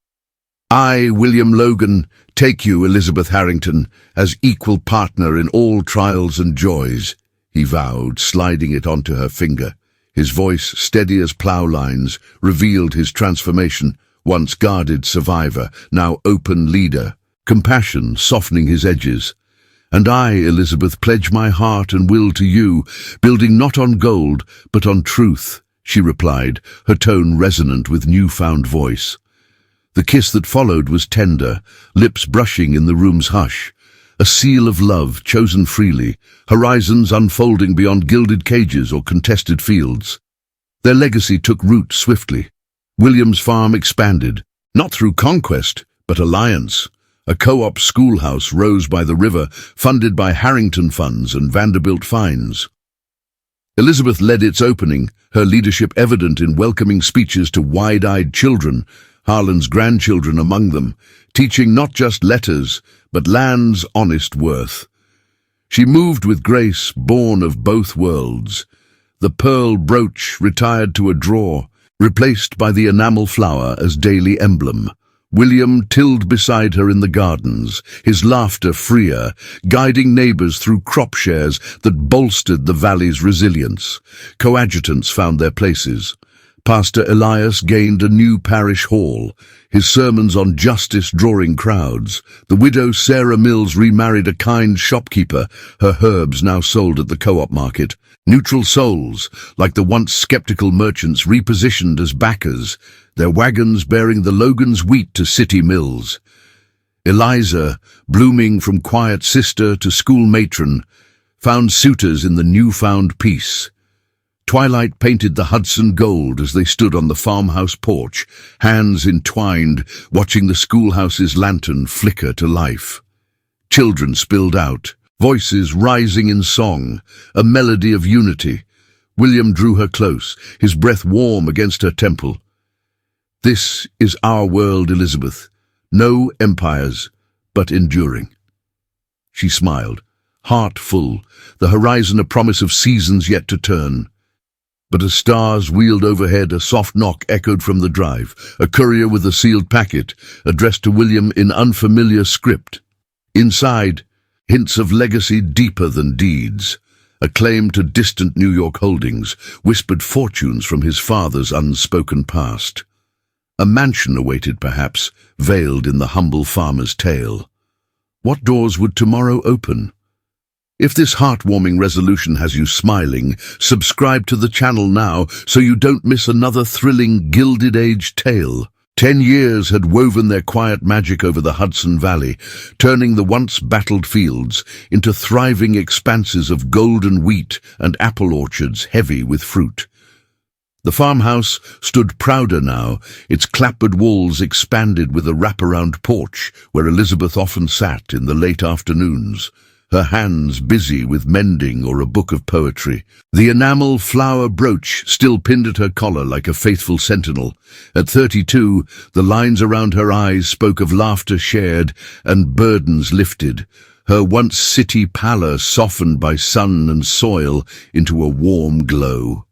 I, William Logan, take you, Elizabeth Harrington, as equal partner in all trials and joys, he vowed, sliding it onto her finger. His voice, steady as plough lines, revealed his transformation, once guarded survivor, now open leader, compassion softening his edges. And I, Elizabeth, pledge my heart and will to you, building not on gold, but on truth, she replied, her tone resonant with newfound voice. The kiss that followed was tender, lips brushing in the room's hush, a seal of love chosen freely, horizons unfolding beyond gilded cages or contested fields. Their legacy took root swiftly. William's farm expanded, not through conquest, but alliance. A co-op schoolhouse rose by the river, funded by Harrington funds and Vanderbilt fines. Elizabeth led its opening, her leadership evident in welcoming speeches to wide-eyed children, Harlan's grandchildren among them, teaching not just letters, but land's honest worth. She moved with grace, born of both worlds. The pearl brooch retired to a drawer, replaced by the enamel flower as daily emblem. William tilled beside her in the gardens, his laughter freer, guiding neighbors through crop shares that bolstered the valley's resilience. Coadjutants found their places. Pastor Elias gained a new parish hall, his sermons on justice drawing crowds. The widow Sarah Mills remarried a kind shopkeeper, her herbs now sold at the co-op market. Neutral souls, like the once skeptical merchants, repositioned as backers, their wagons bearing the Logan's wheat to city mills. Eliza, blooming from quiet sister to school matron, found suitors in the newfound peace. Twilight painted the Hudson gold as they stood on the farmhouse porch, hands entwined, watching the schoolhouse's lantern flicker to life. Children spilled out, voices rising in song, a melody of unity. William drew her close, his breath warm against her temple. This is our world, Elizabeth. No empires, but enduring. She smiled, heart full, the horizon a promise of seasons yet to turn. But as stars wheeled overhead, a soft knock echoed from the drive, a courier with a sealed packet, addressed to William in unfamiliar script. Inside, hints of legacy deeper than deeds, a claim to distant New York holdings, whispered fortunes from his father's unspoken past. A mansion awaited, perhaps, veiled in the humble farmer's tale. What doors would tomorrow open? If this heartwarming resolution has you smiling, subscribe to the channel now so you don't miss another thrilling Gilded Age tale. 10 years had woven their quiet magic over the Hudson Valley, turning the once battled fields into thriving expanses of golden wheat and apple orchards heavy with fruit. The farmhouse stood prouder now, its clapboard walls expanded with a wraparound porch where Elizabeth often sat in the late afternoons, her hands busy with mending or a book of poetry. The enamel flower brooch still pinned at her collar like a faithful sentinel. At 32, the lines around her eyes spoke of laughter shared and burdens lifted, her once city pallor softened by sun and soil into a warm glow.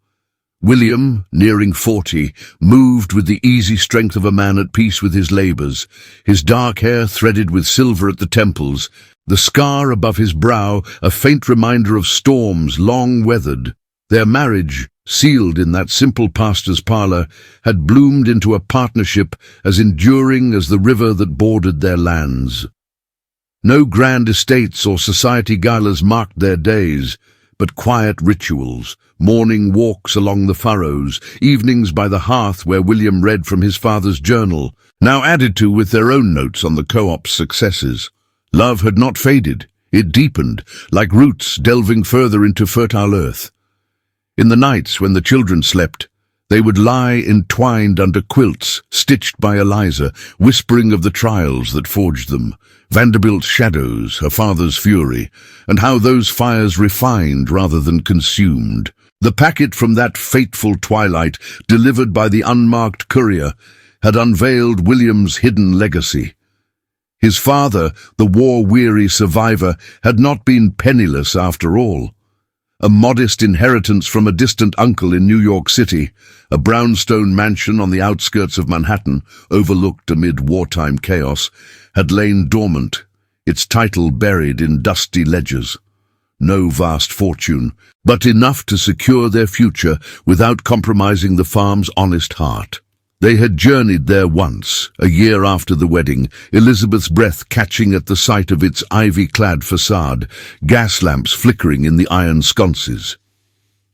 William, nearing 40, moved with the easy strength of a man at peace with his labors, his dark hair threaded with silver at the temples, the scar above his brow a faint reminder of storms long weathered. Their marriage, sealed in that simple pastor's parlor, had bloomed into a partnership as enduring as the river that bordered their lands. No grand estates or society galas marked their days, but quiet rituals, morning walks along the furrows, evenings by the hearth where William read from his father's journal, now added to with their own notes on the co-op's successes. Love had not faded, it deepened, like roots delving further into fertile earth. In the nights when the children slept, they would lie entwined under quilts stitched by Eliza, whispering of the trials that forged them, Vanderbilt's shadows, her father's fury, and how those fires refined rather than consumed. The packet from that fateful twilight, delivered by the unmarked courier, had unveiled William's hidden legacy. His father, the war-weary survivor, had not been penniless after all. A modest inheritance from a distant uncle in New York City, a brownstone mansion on the outskirts of Manhattan, overlooked amid wartime chaos, had lain dormant, its title buried in dusty ledgers. No vast fortune, but enough to secure their future without compromising the farm's honest heart. They had journeyed there once, a year after the wedding, Elizabeth's breath catching at the sight of its ivy-clad facade, gas lamps flickering in the iron sconces.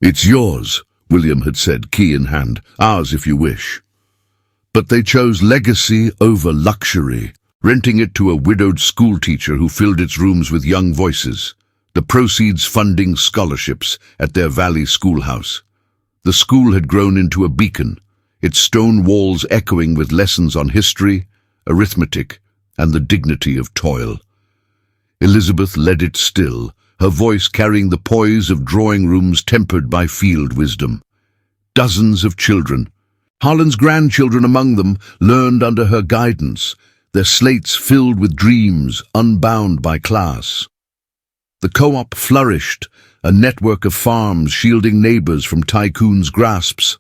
"It's yours," William had said, key in hand. "Ours if you wish." But they chose legacy over luxury, renting it to a widowed schoolteacher who filled its rooms with young voices, the proceeds funding scholarships at their Valley schoolhouse. The school had grown into a beacon, its stone walls echoing with lessons on history, arithmetic, and the dignity of toil. Elizabeth led it still, her voice carrying the poise of drawing rooms tempered by field wisdom. Dozens of children, Harlan's grandchildren among them, learned under her guidance, their slates filled with dreams unbound by class. The co-op flourished, a network of farms shielding neighbors from tycoons' grasps,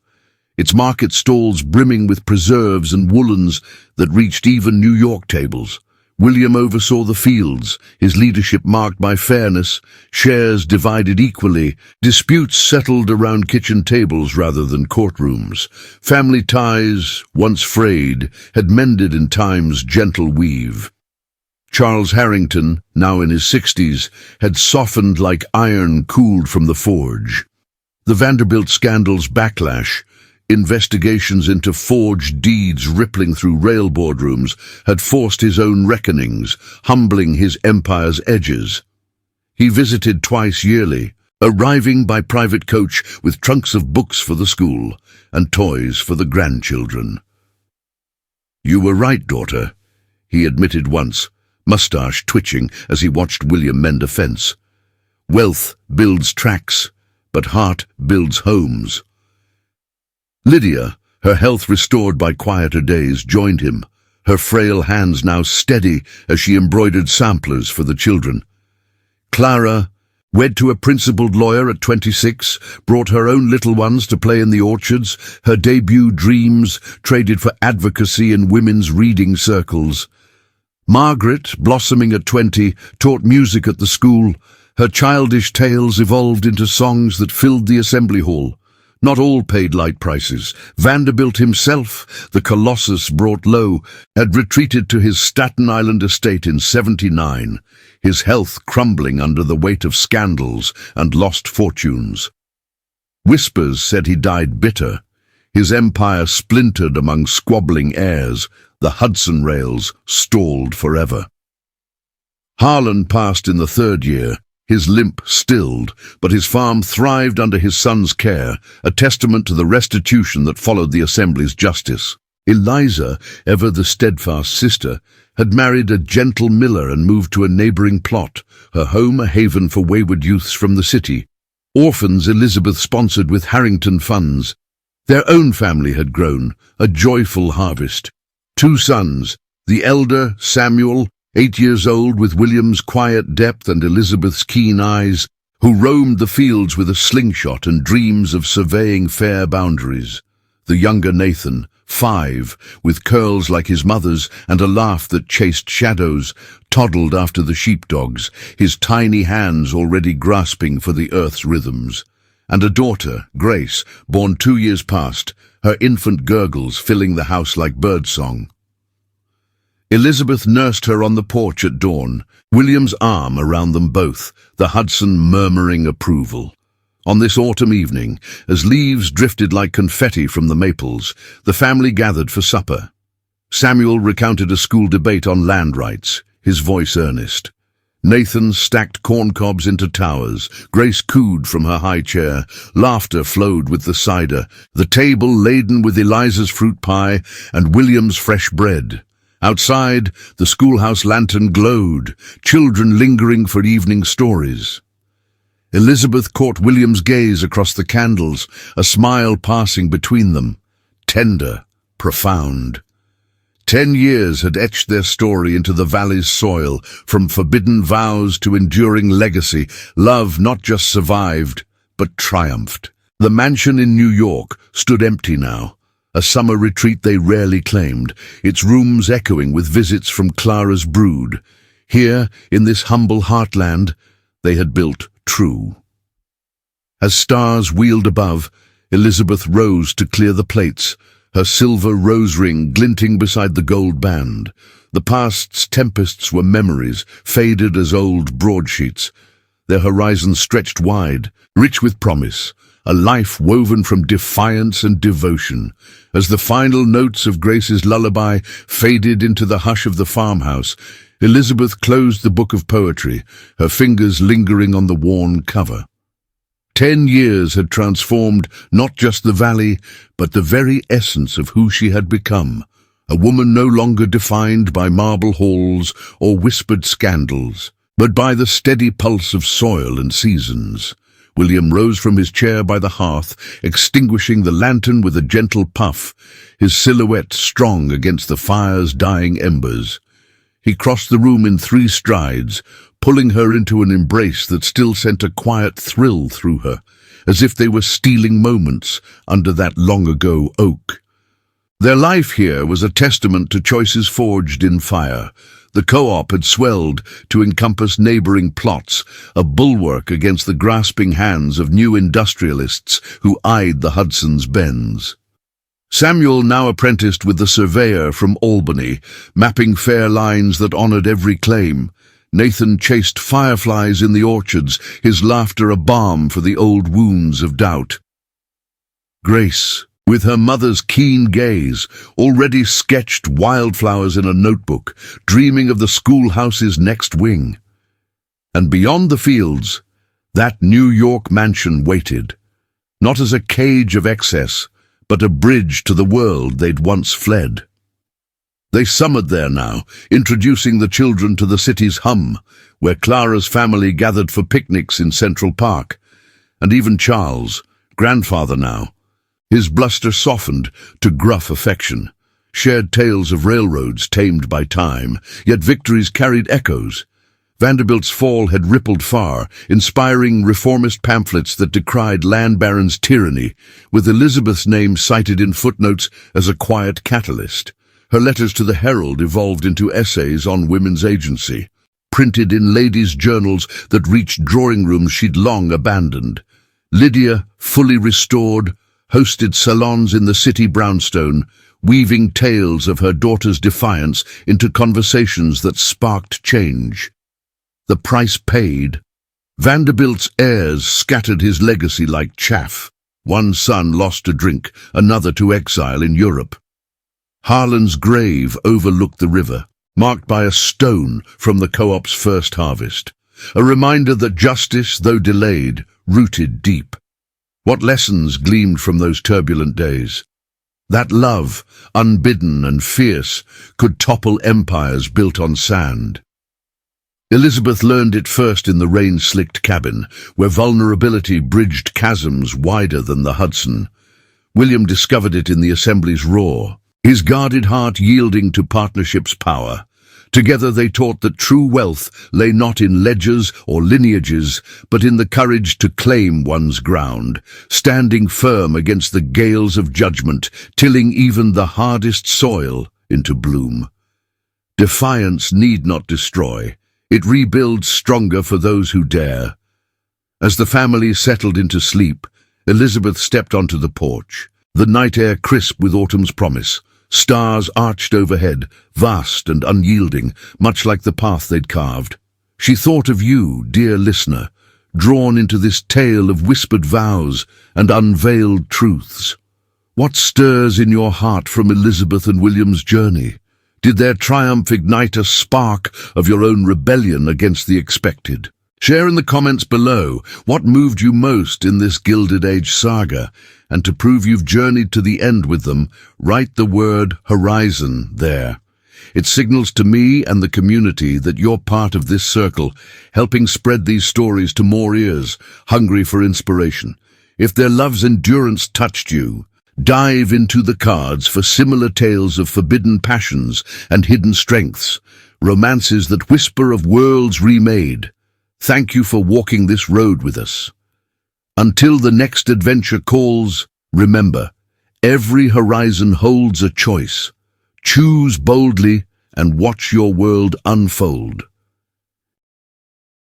its market stalls brimming with preserves and woolens that reached even New York tables. William oversaw the fields, his leadership marked by fairness, shares divided equally, disputes settled around kitchen tables rather than courtrooms. Family ties, once frayed, had mended in time's gentle weave. Charles Harrington, now in his 60s, had softened like iron cooled from the forge. The Vanderbilt scandal's backlash, investigations into forged deeds rippling through rail boardrooms, had forced his own reckonings, humbling his empire's edges. He visited twice yearly, arriving by private coach with trunks of books for the school and toys for the grandchildren. "You were right, daughter," he admitted once, mustache twitching as he watched William mend a fence. "Wealth builds tracks, but heart builds homes." Lydia, her health restored by quieter days, joined him, her frail hands now steady as she embroidered samplers for the children. Clara, wed to a principled lawyer at 26, brought her own little ones to play in the orchards, her debut dreams traded for advocacy in women's reading circles. Margaret, blossoming at 20, taught music at the school. Her childish tales evolved into songs that filled the assembly hall. Not all paid light prices. Vanderbilt himself, the colossus brought low, had retreated to his Staten Island estate in 79, his health crumbling under the weight of scandals and lost fortunes. Whispers said he died bitter. His empire splintered among squabbling heirs, the Hudson rails stalled forever. Harlan passed in the 3rd year, his limp stilled, but his farm thrived under his son's care, a testament to the restitution that followed the Assembly's justice. Eliza, ever the steadfast sister, had married a gentle miller and moved to a neighboring plot, her home a haven for wayward youths from the city. Orphans Elizabeth sponsored with Harrington funds. Their own family had grown, a joyful harvest. 2 sons, the elder, Samuel, 8 years old with William's quiet depth and Elizabeth's keen eyes, who roamed the fields with a slingshot and dreams of surveying fair boundaries. The younger Nathan, 5, with curls like his mother's and a laugh that chased shadows, toddled after the sheepdogs, his tiny hands already grasping for the earth's rhythms. And a daughter, Grace, born 2 years past, her infant gurgles filling the house like birdsong. Elizabeth nursed her on the porch at dawn, William's arm around them both, the Hudson murmuring approval. On this autumn evening, as leaves drifted like confetti from the maples, the family gathered for supper. Samuel recounted a school debate on land rights, his voice earnest. Nathan stacked corncobs into towers, Grace cooed from her high chair, laughter flowed with the cider, the table laden with Eliza's fruit pie and William's fresh bread. Outside, the schoolhouse lantern glowed, children lingering for evening stories. Elizabeth caught William's gaze across the candles, a smile passing between them, tender, profound. 10 years had etched their story into the valley's soil, from forbidden vows to enduring legacy. Love not just survived, but triumphed. The mansion in New York stood empty now, a summer retreat they rarely claimed, its rooms echoing with visits from Clara's brood. Here, in this humble heartland, they had built true. As stars wheeled above, Elizabeth rose to clear the plates, her silver rose ring glinting beside the gold band. The past's tempests were memories, faded as old broadsheets. Their horizons stretched wide, rich with promise, a life woven from defiance and devotion. As the final notes of Grace's lullaby faded into the hush of the farmhouse, Elizabeth closed the book of poetry, her fingers lingering on the worn cover. 10 years had transformed not just the valley, but the very essence of who she had become, a woman no longer defined by marble halls or whispered scandals, but by the steady pulse of soil and seasons. William rose from his chair by the hearth, extinguishing the lantern with a gentle puff, his silhouette strong against the fire's dying embers. He crossed the room in 3 strides, pulling her into an embrace that still sent a quiet thrill through her, as if they were stealing moments under that long-ago oak. Their life here was a testament to choices forged in fire. The co-op had swelled to encompass neighboring plots, a bulwark against the grasping hands of new industrialists who eyed the Hudson's bends. Samuel now apprenticed with the surveyor from Albany, mapping fair lines that honored every claim. Nathan chased fireflies in the orchards, his laughter a balm for the old wounds of doubt. Grace, with her mother's keen gaze, already sketched wildflowers in a notebook, dreaming of the schoolhouse's next wing. And beyond the fields, that New York mansion waited, not as a cage of excess, but a bridge to the world they'd once fled. They summered there now, introducing the children to the city's hum, where Clara's family gathered for picnics in Central Park. And even Charles, grandfather now, his bluster softened to gruff affection, shared tales of railroads tamed by time, yet victories carried echoes. Vanderbilt's fall had rippled far, inspiring reformist pamphlets that decried land barons' tyranny, with Elizabeth's name cited in footnotes as a quiet catalyst. Her letters to the Herald evolved into essays on women's agency, printed in ladies' journals that reached drawing rooms she'd long abandoned. Lydia, fully restored, hosted salons in the city brownstone, weaving tales of her daughter's defiance into conversations that sparked change. The price paid. Vanderbilt's heirs scattered his legacy like chaff. One son lost to drink, another to exile in Europe. Harlan's grave overlooked the river, marked by a stone from the co-op's first harvest, a reminder that justice, though delayed, rooted deep. What lessons gleamed from those turbulent days? That love, unbidden and fierce, could topple empires built on sand. Elizabeth learned it first in the rain-slicked cabin, where vulnerability bridged chasms wider than the Hudson. William discovered it in the Assembly's roar, his guarded heart yielding to partnership's power. Together they taught that true wealth lay not in ledgers or lineages, but in the courage to claim one's ground, standing firm against the gales of judgment, tilling even the hardest soil into bloom. Defiance need not destroy. It rebuilds stronger for those who dare. As the family settled into sleep, Elizabeth stepped onto the porch, the night air crisp with autumn's promise. Stars arched overhead, vast and unyielding, much like the path they'd carved. She thought of you, dear listener, drawn into this tale of whispered vows and unveiled truths. What stirs in your heart from Elizabeth and William's journey? Did their triumph ignite a spark of your own rebellion against the expected? Share in the comments below what moved you most in this Gilded Age saga, and to prove you've journeyed to the end with them, write the word horizon there. It signals to me and the community that you're part of this circle, helping spread these stories to more ears, hungry for inspiration. If their love's endurance touched you, dive into the cards for similar tales of forbidden passions and hidden strengths, romances that whisper of worlds remade. Thank you for walking this road with us. Until the next adventure calls, remember, every horizon holds a choice. Choose boldly and watch your world unfold.